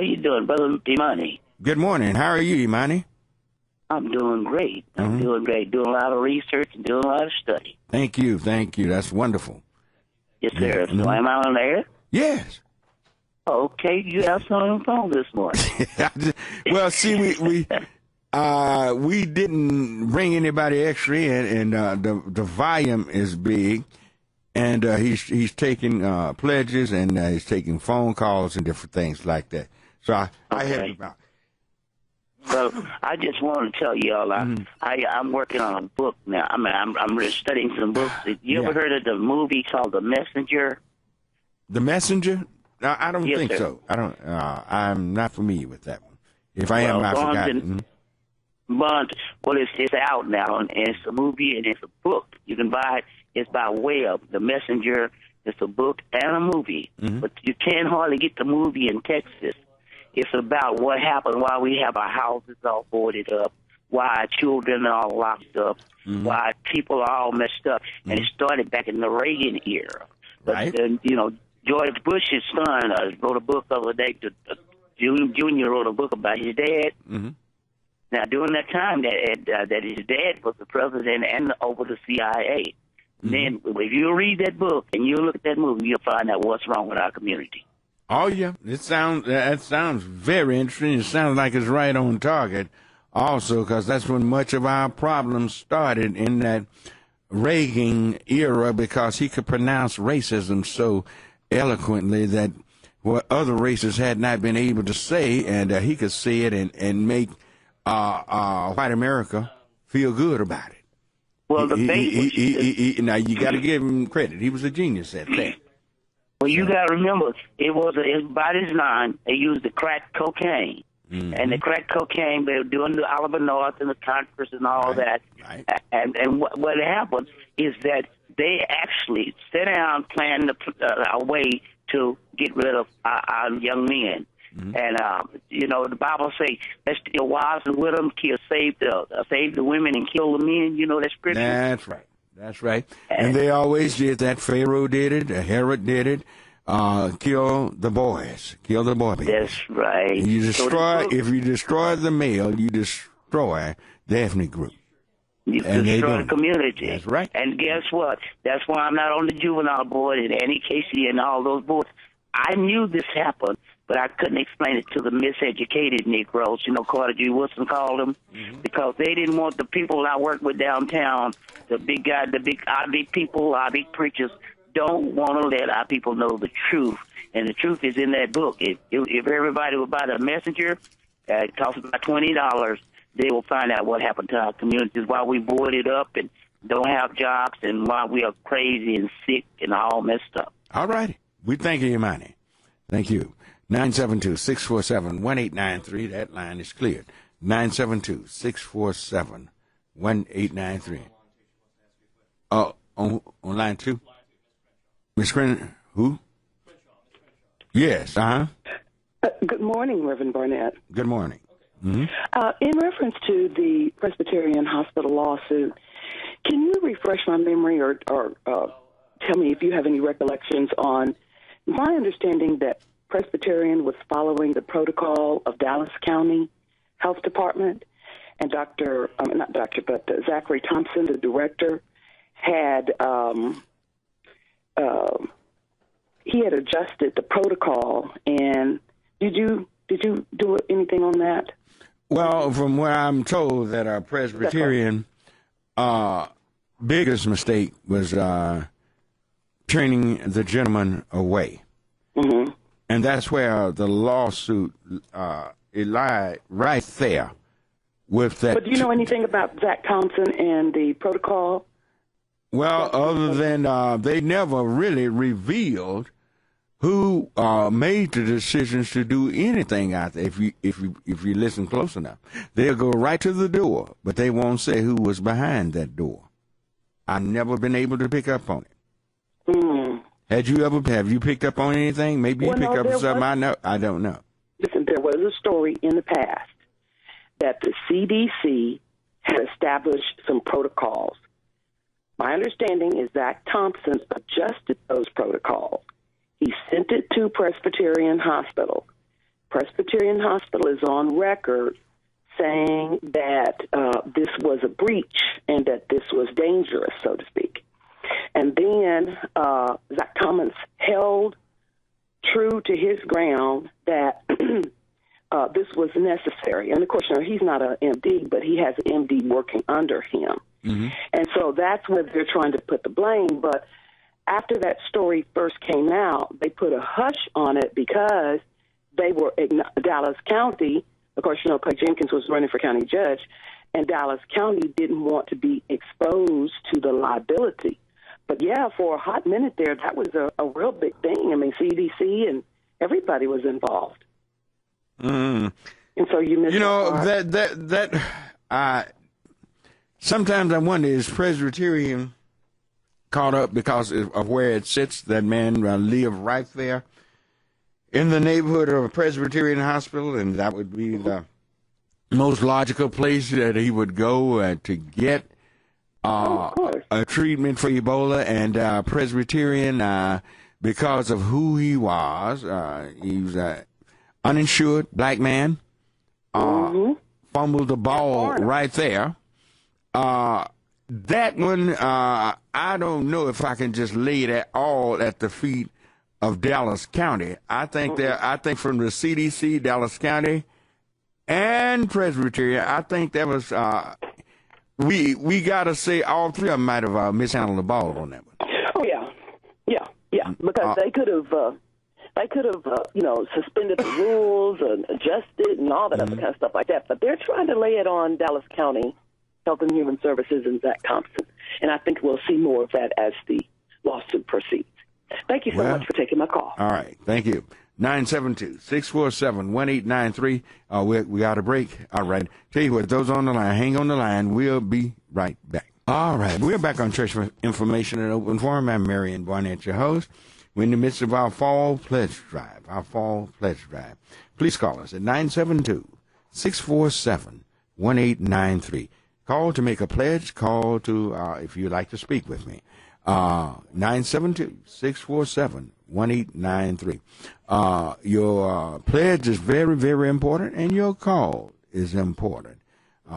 you doing, Brother Imani? Good morning. How are you, Imani? I'm doing great. Doing a lot of research and doing a lot of study. Thank you. That's wonderful. Yes, sir. Mm-hmm. So am I on there? Yes. Okay, you have someone on the phone this morning. Well, see, we didn't bring anybody extra in, and the volume is big, and he's taking pledges, and he's taking phone calls and different things like that. So I have about. Well, I just want to tell y'all, I'm working on a book now. I mean, I'm studying some books. You ever heard of the movie called The Messenger? The Messenger? No, I don't think sir. so. I don't. I'm not familiar with that one. If I am, I forgot. Well, it's out now, and it's a movie and it's a book. You can buy it. It's by web. The Messenger. It's a book and a movie, but you can't hardly get the movie in Texas. It's about what happened, why we have our houses all boarded up, why our children are all locked up, why people are all messed up. And it started back in the Reagan era. But, George Bush's son wrote a book the other day. Junior wrote a book about his dad. Now, during that time, that his dad was the president and over the CIA. Then, if you read that book and you look at that movie, you'll find out what's wrong with our community. Oh, yeah. That sounds very interesting. It sounds like it's right on target also, because that's when much of our problems started, in that Reagan era, because he could pronounce racism so eloquently that what other races had not been able to say, and he could say it and make white America feel good about it. Well, now you got to give him credit. He was a genius at that. Well, you got to remember, it was by design. They used the crack cocaine. And the crack cocaine, they were doing the Oliver North and the Congress and all that. And what happened is that they actually sat down, planned a way to get rid of our young men. And, the Bible says, let's steal wives and with them, save the women and kill the men. You know that scripture? That's right. That's right. And they always did that. Pharaoh did it. Herod did it. Kill the boys. Kill the boy babies. That's right. If you destroy the male, you destroy the ethnic group. You destroy the community. That's right. And guess what? That's why I'm not on the juvenile board and Annie Casey and all those boards. I knew this happened, but I couldn't explain it to the miseducated Negroes. Carter G. Woodson called them, because they didn't want the people I work with downtown, the big people, our big preachers, don't want to let our people know the truth. And the truth is in that book. If everybody would buy The Messenger, it costs about $20, they will find out what happened to our communities, why we boarded up and don't have jobs, and why we are crazy and sick and all messed up. All righty. We thank you, Imani. Thank you. 972-647-1893. That line is cleared. 972-647-1893. Oh, on line 2? Miss Crenshaw, who? Yes, Good morning, Reverend Barnett. Good morning. In reference to the Presbyterian Hospital lawsuit, can you refresh my memory or tell me if you have any recollections on my understanding that Presbyterian was following the protocol of Dallas County Health Department, and Zachary Thompson, the director, had he had adjusted the protocol. And did you do anything on that? Well, from what I'm told, that our Presbyterian biggest mistake was turning the gentleman away. And that's where the lawsuit it lied right there with that. But do you know anything about Zach Thompson and the protocol? Well, other than they never really revealed who made the decisions to do anything out there. If you listen close enough, they'll go right to the door, but they won't say who was behind that door. I've never been able to pick up on it. Have you picked up on anything? Maybe you picked up on something I don't know. Listen, there was a story in the past that the CDC had established some protocols. My understanding is Zach Thompson adjusted those protocols. He sent it to Presbyterian Hospital. Presbyterian Hospital is on record saying that this was a breach and that this was dangerous, so to speak. And then Zach Thomas held true to his ground that this was necessary. And, of course, he's not an MD, but he has an MD working under him. Mm-hmm. And so that's where they're trying to put the blame. But after that story first came out, they put a hush on it because they were Dallas County. Of course, Clay Jenkins was running for county judge, and Dallas County didn't want to be exposed to the liability. But, yeah, for a hot minute there, that was a real big thing. I mean, CDC and everybody was involved. Mm. And so you missed sometimes I wonder, is Presbyterian caught up because of where it sits? That man lived right there in the neighborhood of a Presbyterian hospital, and that would be the most logical place that he would go to get a treatment for Ebola. And Presbyterian, because of who he was an uninsured black man, fumbled the ball right there. That one, I don't know if I can just lay that all at the feet of Dallas County. I think from the CDC, Dallas County, and Presbyterian, I think that was we got to say all three of them might have mishandled the ball on that one. Oh yeah, because they could have suspended the rules and adjusted and all that other kind of stuff like that. But they're trying to lay it on Dallas County Health and Human Services and Zach Thompson, and I think we'll see more of that as the lawsuit proceeds. Thank you so much for taking my call. All right. Thank you. 972-647-1893. We got a break. All right. Tell you what, those on the line, hang on the line. We'll be right back. All right. We're back on Church Information and Open Forum. I'm Marion Barnett, your host. We're in the midst of our fall pledge drive. Please call us at 972-647-1893. Call to make a pledge. Call to, if you'd like to speak with me. 972-647-1893. Your pledge is very, very important, and your call is important.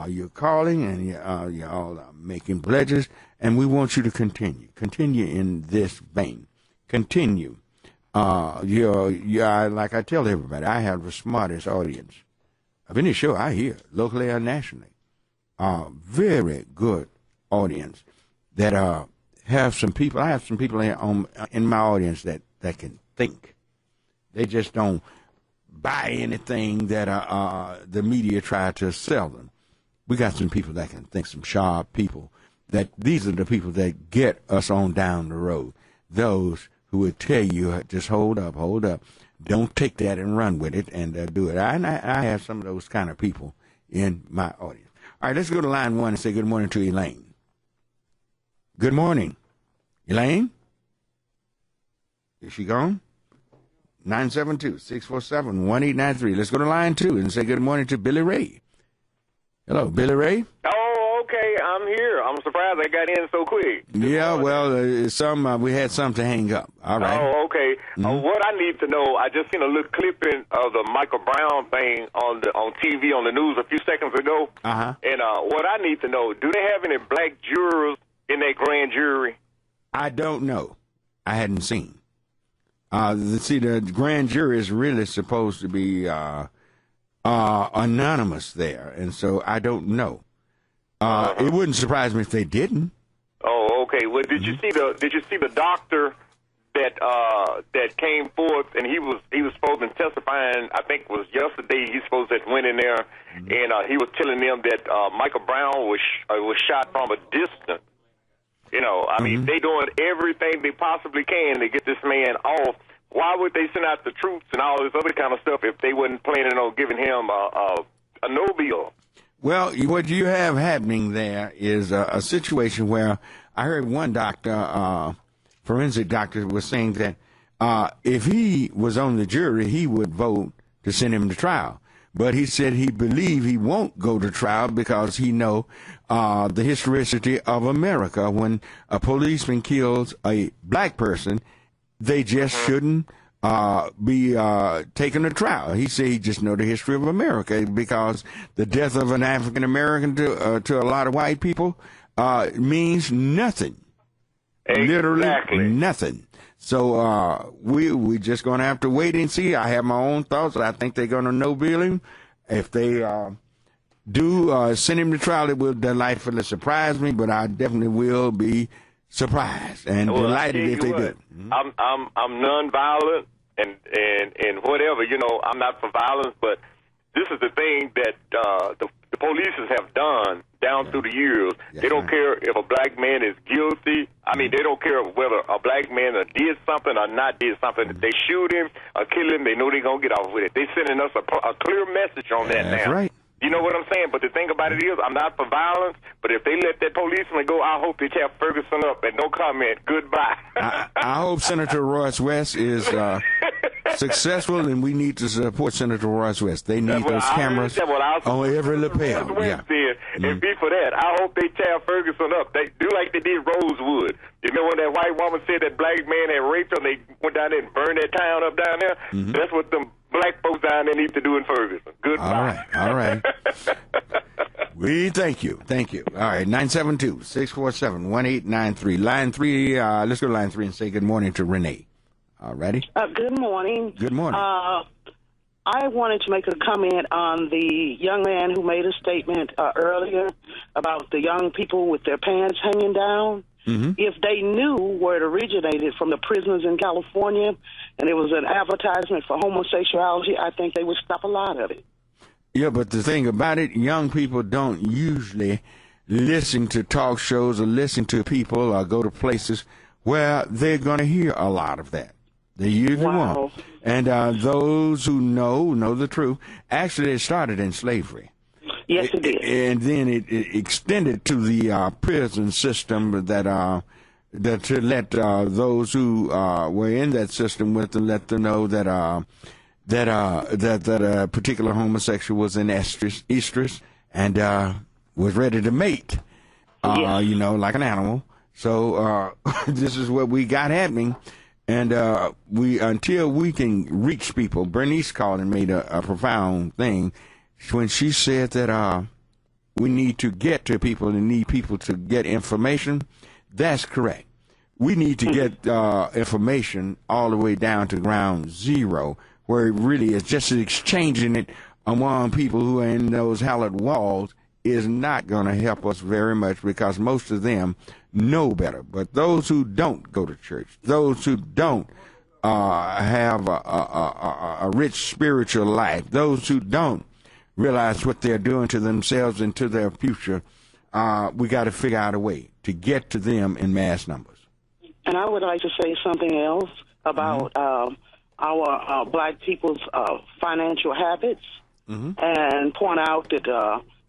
You're calling, and you're all making pledges, and we want you to continue. Continue in this vein. Continue. You're like I tell everybody, I have the smartest audience of any show I hear, locally or nationally. Very good audience that have some people. I have some people in my audience that can think. They just don't buy anything that the media try to sell them. We got some people that can think, some sharp people. That these are the people that get us on down the road. Those who would tell you, just hold up, don't take that and run with it and do it. I have some of those kind of people in my audience. All right, let's go to line one and say good morning to Elaine. Good morning. Elaine? Is she gone? 972-647-1893. Let's go to line two and say good morning to Billy Ray. Hello, Billy Ray? Oh, okay, I'm here. I'm surprised I got in so quick. Yeah, well, we had some to hang up. All right. Oh, okay. What I need to know, I just seen a little clipping of the Michael Brown thing on TV on the news a few seconds ago. Uh-huh. And what I need to know, do they have any black jurors in that grand jury? I don't know. I hadn't seen. The grand jury is really supposed to be anonymous there, and so I don't know. It wouldn't surprise me if they didn't. Oh, okay. Well, did you see the doctor that came forth, and he was supposed to be testifying? I think it was yesterday. He supposed to went in there, and he was telling them that Michael Brown was shot from a distance. I mean, they doing everything they possibly can to get this man off. Why would they send out the troops and all this other kind of stuff if they wasn't planning on giving him a no bill? Well, what you have happening there is a situation where I heard one doctor, forensic doctor, was saying that if he was on the jury, he would vote to send him to trial. But he said he believed he won't go to trial because he know the historicity of America. When a policeman kills a black person, they just shouldn't be taken to trial. He said he just know the history of America because the death of an African American to a lot of white people means nothing. Literally nothing. So we just going to have to wait and see. I have my own thoughts. I think they're going to no-bill him. If they do send him to trial, it will delightfully surprise me, but I definitely will be surprised and delighted if they do. I'm nonviolent and whatever. You know, I'm not for violence, but this is the thing that the police have done down through the years. They don't care if a black man is guilty. I mean, they don't care whether a black man did something or not did something. If they shoot him or kill him, they know they're going to get off with it. They're sending us a clear message on that now. That's right. You know what I'm saying? But the thing about it is, I'm not for violence, but if they let that policeman go, I hope they tear Ferguson up and no comment. Goodbye. I hope Senator Royce West is successful, and we need to support Senator Royce West. They need those cameras on every lapel. And be for that. I hope they tear Ferguson up. They do like they did Rosewood. You remember when that white woman said that black man had raped her and they went down there and burned that town up down there? That's what them black folks down there need to do in Ferguson. Goodbye. All right. We thank you. All right, 972-647-1893. Line 3, let's go to line 3 and say good morning to Renee. All righty. Good morning. Good morning. I wanted to make a comment on the young man who made a statement earlier about the young people with their pants hanging down. If they knew where it originated from the prisons in California and it was an advertisement for homosexuality, I think they would stop a lot of it. Yeah, but the thing about it, young people don't usually listen to talk shows or listen to people or go to places where they're going to hear a lot of that. They usually won't. And those who know the truth. Actually, it started in slavery. Yes, it did. And then it extended to the prison system that to let those who were in that system with them, let them know that a particular homosexual was in estrus and was ready to mate, you know, like an animal. So this is what we got happening. And until we can reach people, Bernice called and made a profound thing when she said that we need to get to people and need people to get information. That's correct. We need to get information all the way down to ground zero, where it really is just exchanging it among people who are in those hallowed walls is not going to help us very much because most of them know better. But those who don't go to church, those who don't have a rich spiritual life, those who don't realize what they're doing to themselves and to their future, we got to figure out a way to get to them in mass numbers. And I would like to say something else about our black people's financial habits and point out that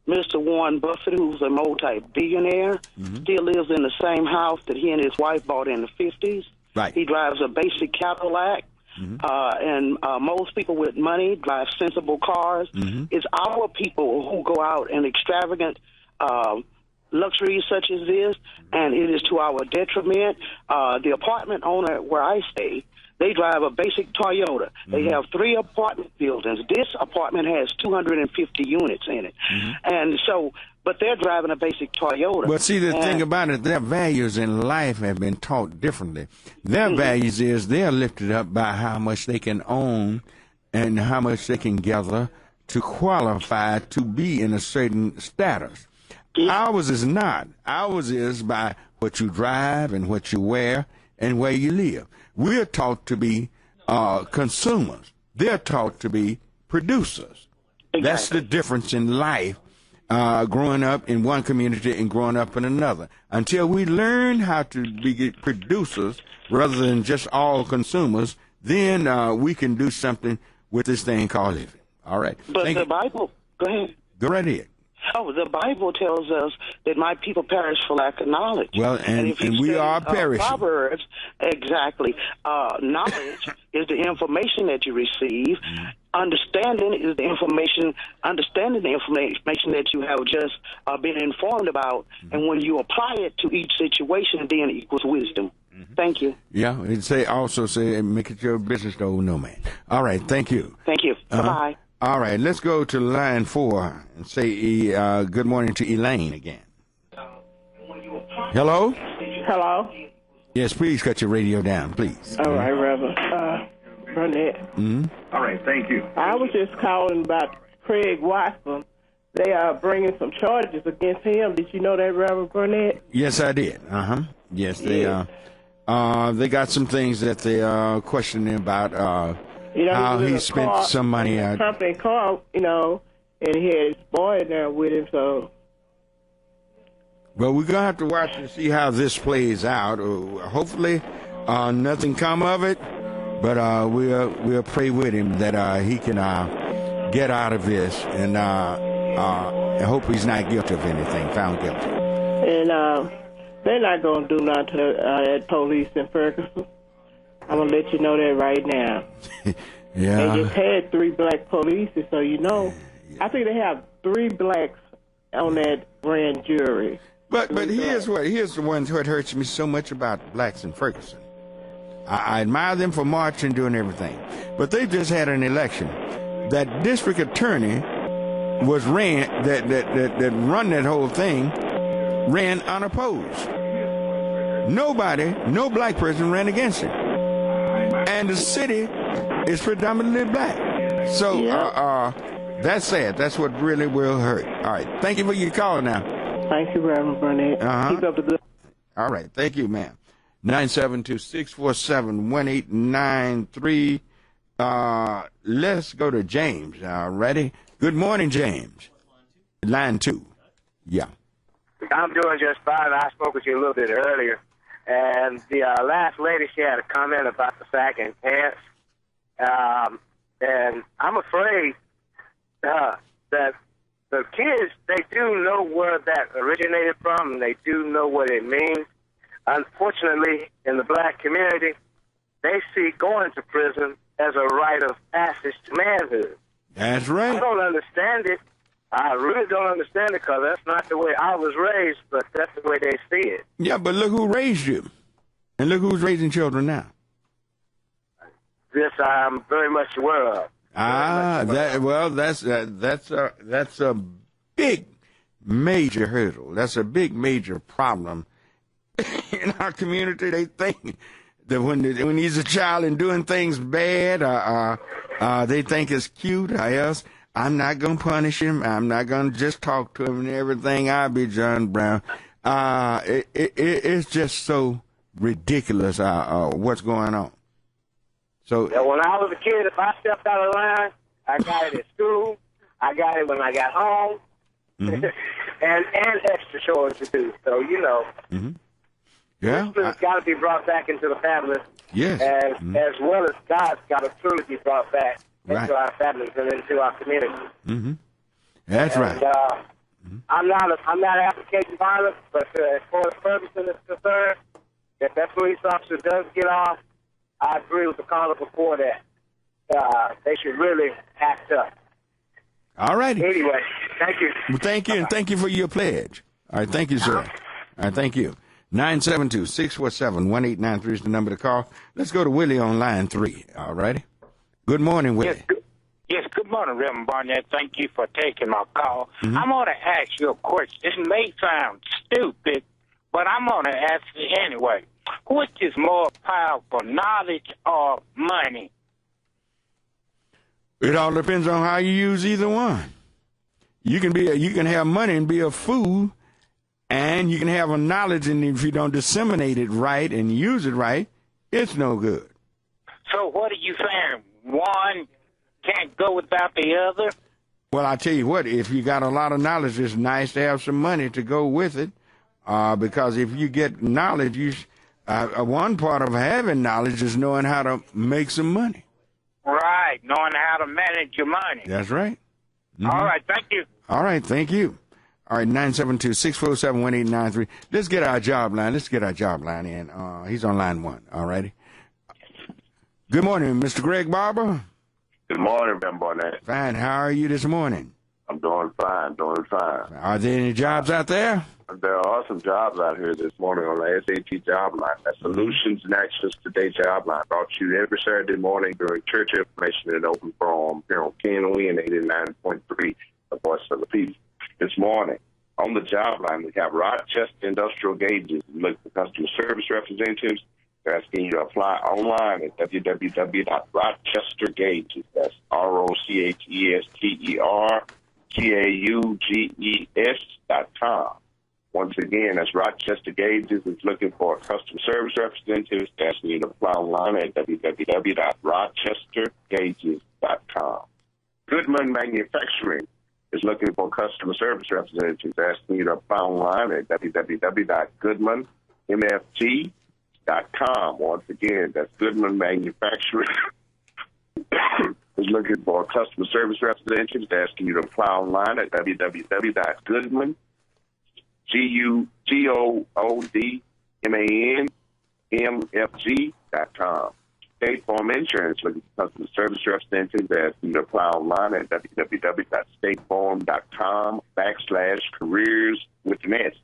Mr. Warren Buffett, who's a multi-billionaire, still lives in the same house that he and his wife bought in the 50s. Right. He drives a basic Cadillac, and most people with money drive sensible cars. It's our people who go out in extravagant luxuries such as this, and it is to our detriment. The apartment owner where I stay, they drive a basic Toyota. They have 3 apartment buildings. This apartment has 250 units in it. And so, but they're driving a basic Toyota. But see, the thing about it, their values in life have been taught differently. Their values is they're lifted up by how much they can own and how much they can gather to qualify to be in a certain status. Ours is not. Ours is by what you drive and what you wear and where you live. We're taught to be consumers. They're taught to be producers. That's the difference in life, growing up in one community and growing up in another. Until we learn how to be producers rather than just all consumers, then we can do something with this thing called living. All right. But the Bible, go ahead. Go right ahead. Oh, the Bible tells us that my people perish for lack of knowledge. Well, and we are perishing. Proverbs, exactly. Knowledge is the information that you receive. Understanding is the information. Understanding the information that you have just been informed about, and when you apply it to each situation, then it equals wisdom. Thank you. Yeah, it also say make it your business to owe no man. All right, thank you. Thank you. Bye-bye. All right, let's go to line 4 and say good morning to Elaine again. Hello? Hello? Yes, please cut your radio down, please. All right, Reverend Barnett. Mm-hmm. All right, thank you. I was just calling about Craig Watson. They are bringing some charges against him. Did you know that, Reverend Barnett? Yes, I did. Yes, they got some things that they are questioning about how he spent some money. Company car, and he had his boy in there with him. So, well, we're gonna have to watch and see how this plays out. Hopefully, nothing come of it. But we'll pray with him that he can get out of this, and I hope he's not guilty of anything, found guilty. And they're not going to do nothing to that police in Ferguson. I'm going to let you know that right now. Yeah. They just had 3 black police, so you know. I think they have 3 blacks on that grand jury. But here's the one what hurts me so much about blacks in Ferguson. I admire them for marching, doing everything. But they just had an election. That district attorney was that run that whole thing, ran unopposed. No black person ran against him. And the city is predominantly black. So that's sad. That's what really will hurt. All right. Thank you for your call now. Thank you, Reverend Barnett. Keep up the good. All right. Thank you, ma'am. 972-647-1893. Let's go to James. Ready? Good morning, James. Line 2. Yeah. I'm doing just fine. I spoke with you a little bit earlier. And the last lady, she had a comment about the sagging pants. And I'm afraid that the kids, they do know where that originated from, and they do know what it means. Unfortunately, in the black community, they see going to prison as a rite of passage to manhood. That's right. I don't understand it. I really don't understand it because that's not the way I was raised, but that's the way they see it. Yeah, but look who raised you. And look who's raising children now. This I'm very much aware of. That's a big, major hurdle. That's a big, major problem in our community. They think that when he's a child and doing things bad, they think it's cute. Or else I'm not gonna punish him. I'm not gonna just talk to him and everything. I'll be John Brown. It's just so ridiculous. What's going on? So when I was a kid, if I stepped out of line, I got it at school. I got it when I got home, and extra chores to do. So yeah, it's got to be brought back into the family. Yes, as well as God's got to truly be brought back into our families and into our community. That's right. I'm not advocating violence, but as far as Ferguson is concerned, if that police officer does get off, I agree with the caller before that. They should really act up. All righty. Anyway, thank you. Well, thank you, and thank you for your pledge. All right, thank you, sir. All right, thank you. 972-647-1893 is the number to call. Let's go to Willie on line 3. All righty. Good morning, Willie. Yes, good morning, Reverend Barnett. Thank you for taking my call. I'm going to ask you a question. This may sound stupid, but I'm going to ask it anyway. Which is more powerful, knowledge or money? It all depends on how you use either one. You can have money and be a fool, and you can have a knowledge, and if you don't disseminate it right and use it right, it's no good. So what are you saying? One can't go without the other? Well, I tell you what, if you got a lot of knowledge, it's nice to have some money to go with it, because if you get knowledge, one part of having knowledge is knowing how to make some money. Right, knowing how to manage your money. That's right. All right, thank you. All right, thank you. All right, 972-647-1893. Let's get our job line. in. He's on line 1. All righty. Good morning, Mr. Greg Barber. Good morning, Ben Barnett. Fine. How are you this morning? I'm doing fine. Are there any jobs out there? There are some jobs out here this morning on the SAT job line. That's Solutions and Actions Today job line, brought to you every Saturday morning during church information and open forum here on Knon 89.3, the voice of the people. This morning, On the job line, we have Rochester Industrial Gauges. We look for customer service representatives. They're asking you to apply online at www.rochestergauges. That's ROCHESTERGAUGES.com. Once again, that's Rochester Gauges is looking for customer service representatives. They're asking you to apply online at www.rochestergauges.com. Goodman Manufacturing is looking for customer service representatives. Asking you to apply online at www.goodmanmfg.com. Once again, that's Goodman Manufacturing is looking for customer service representatives. Asking you to apply online at www.goodmanmfg.com. State Farm Insurance looking for customer service representatives. Asking you to apply online at www.statefarm.com/careers with an S.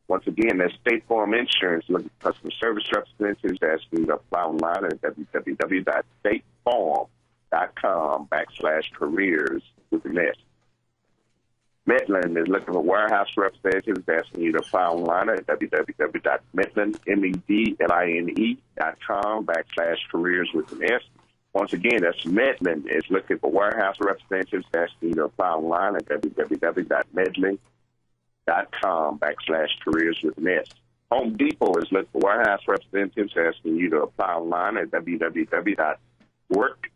Once again, that's State Farm Insurance looking for customer service representatives. Asking you to apply online at www.statefarm.com/careers with an S. Medland is looking for warehouse representatives. Asking you to apply online at www.medline.com/careers with an S. Once again, that's Medland is looking for warehouse representatives. Asking you to apply online at www.medline.com/careers with an S. Home Depot is looking for warehouse representatives. Asking you to apply online at www.work,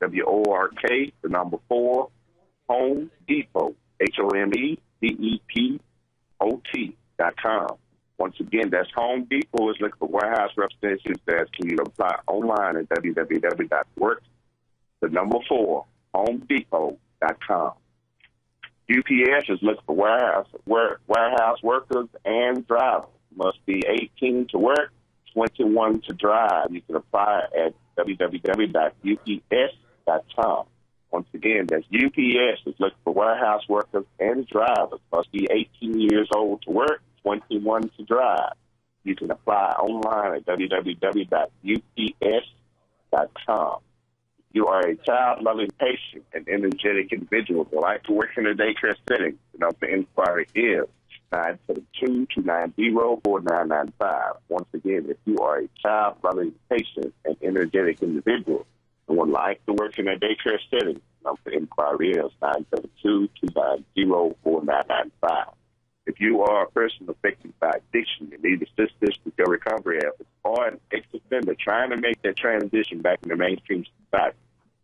Home Depot, HOMEDEPOT.com. Once again, that's Home Depot is looking for warehouse representatives. Asking you to apply online at www.work, UPS is looking for warehouse workers and drivers. Must be 18 to work, 21 to drive. You can apply at www.ups.com. Once again, that's UPS is looking for warehouse workers and drivers. Must be 18 years old to work, 21 to drive. You can apply online at www.ups.com. You are a child-loving, patient, and energetic individual who like to work in a daycare setting. The number to inquiry is 972-290-4995. Once again, if you are a child-loving, patient, and energetic individual who would like to work in a daycare setting, the number to inquiry is 972-290-4995. If you are a person affected by addiction and need assistance with your recovery efforts, or an ex-offender trying to make that transition back into mainstream society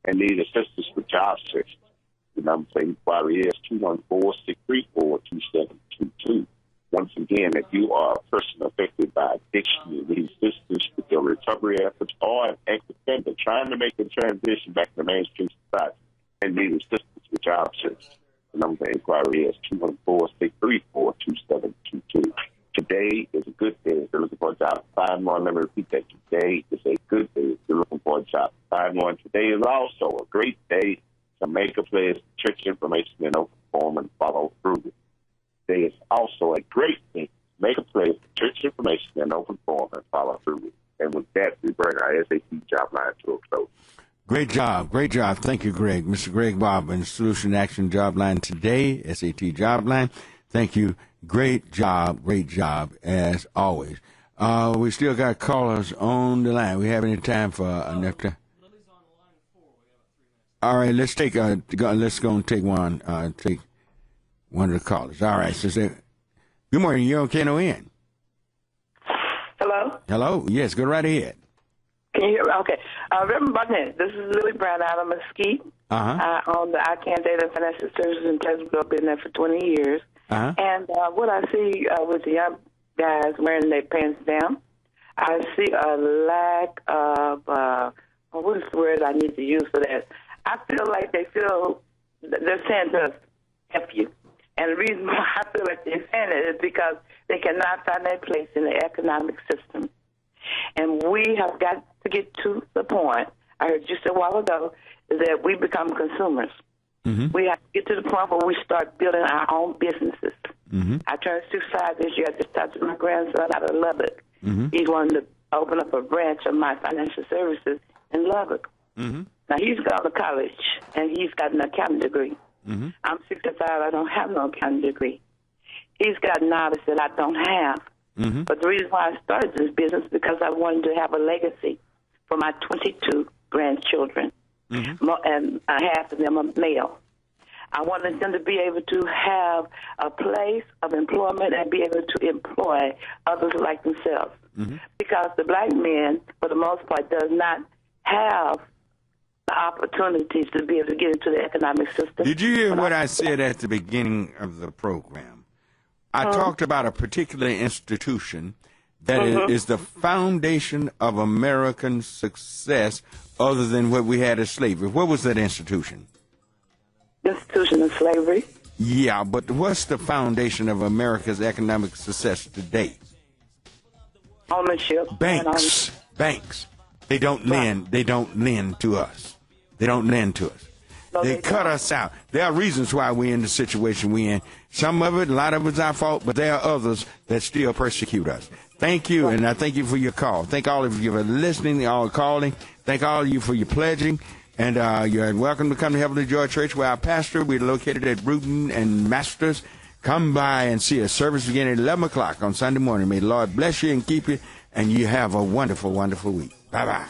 and need assistance with job search, the number to inquiry is 214-634-2722. Once again, if you are a person affected by addiction and need assistance with your recovery efforts, or an ex-offender trying to make the transition back to mainstream society and need assistance with job search, the number to inquiry is 214-634-2722. Today is a good day. If you're looking for a job, find one. Let me repeat that. Today is a good day. If you're looking for a job, find one. Today is also a great day to make a place, church information in open form, and follow through. Today is also a great day to make a place, church information in open form, and follow through. And with that, we bring our SAT job line to a close. Great job. Great job. Thank you, Greg. Mr. Greg Bob and Solution Action Job Line today, SAT Job Line. Thank you. Great job, as always. We still got callers on the line. We have any time for enough time? All right, let's go and take one. Take one of the callers. All right, sister. Good morning. You're on KNON. Hello? Hello. Yes, go right ahead. Can you hear me? Okay. Reverend Barnett, this is Lily Brown out of Mesquite. I own the ICANN Data Financial Services in Pleasantville. Been there for 20 years. And what I see with the young guys wearing their pants down, I see a lack of, what is the word I need to use for that? I feel like they're saying to us, F you. And the reason why I feel like they're saying it is because they cannot find their place in the economic system. And we have got to get to the point, I heard just a while ago, that we become consumers. We have to get to the point where we start building our own businesses. I turned 65 this year. I just talked to my grandson out of Lubbock. He wanted to open up a branch of my financial services in Lubbock. Now, he's gone to college, and he's got an accounting degree. I'm 65. I don't have no accounting degree. he's got knowledge that I don't have. Mm-hmm. But the reason why I started this business is because I wanted to have a legacy for my 22 grandchildren, and half of them are male. I wanted them to be able to have a place of employment and be able to employ others like themselves. Because the black man, for the most part, does not have the opportunities to be able to get into the economic system. Did you hear what I said at the beginning of the program? I talked about a particular institution that is the foundation of American success other than what we had as slavery. What was that institution? Institution of slavery. Yeah, but what's the foundation of America's economic success today? Ownership. Banks. Banks. They don't lend. They don't lend to us. They don't lend to us. No, they cut us out. There are reasons why we're in the situation we're in. Some of it, a lot of it's our fault, but there are others that still persecute us. Thank you, and I thank you for your call. Thank all of you for listening, all calling. Thank all of you for your pledging. And you're welcome to come to Heavenly Joy Church, where our pastor, we're located at Bruton and Masters. Come by and see us. Service beginning at 11 o'clock on Sunday morning. May the Lord bless you and keep you, and you have a wonderful, wonderful week. Bye-bye.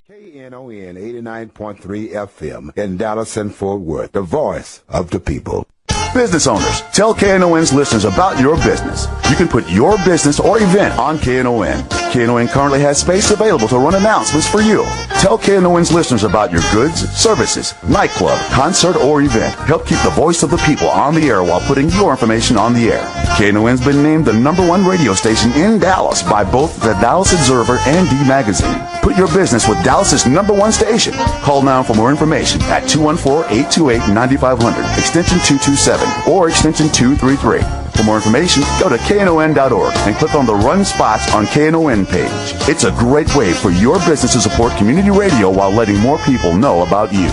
KNON 89.3 FM in Dallas and Fort Worth, the voice of the people. Business owners, tell KNON's listeners about your business. You can put your business or event on KNON. KNON currently has space available to run announcements for you. Tell KNON's listeners about your goods, services, nightclub, concert, or event. Help keep the voice of the people on the air while putting your information on the air. KNON's been named the #1 radio station in Dallas by both the Dallas Observer and D Magazine. Put your business with Dallas's #1 station. Call now for more information at 214-828-9500, extension 227, or extension 233. For more information, go to KNON.org and click on the Run Spots on KNON page. It's a great way for your business to support community radio while letting more people know about you.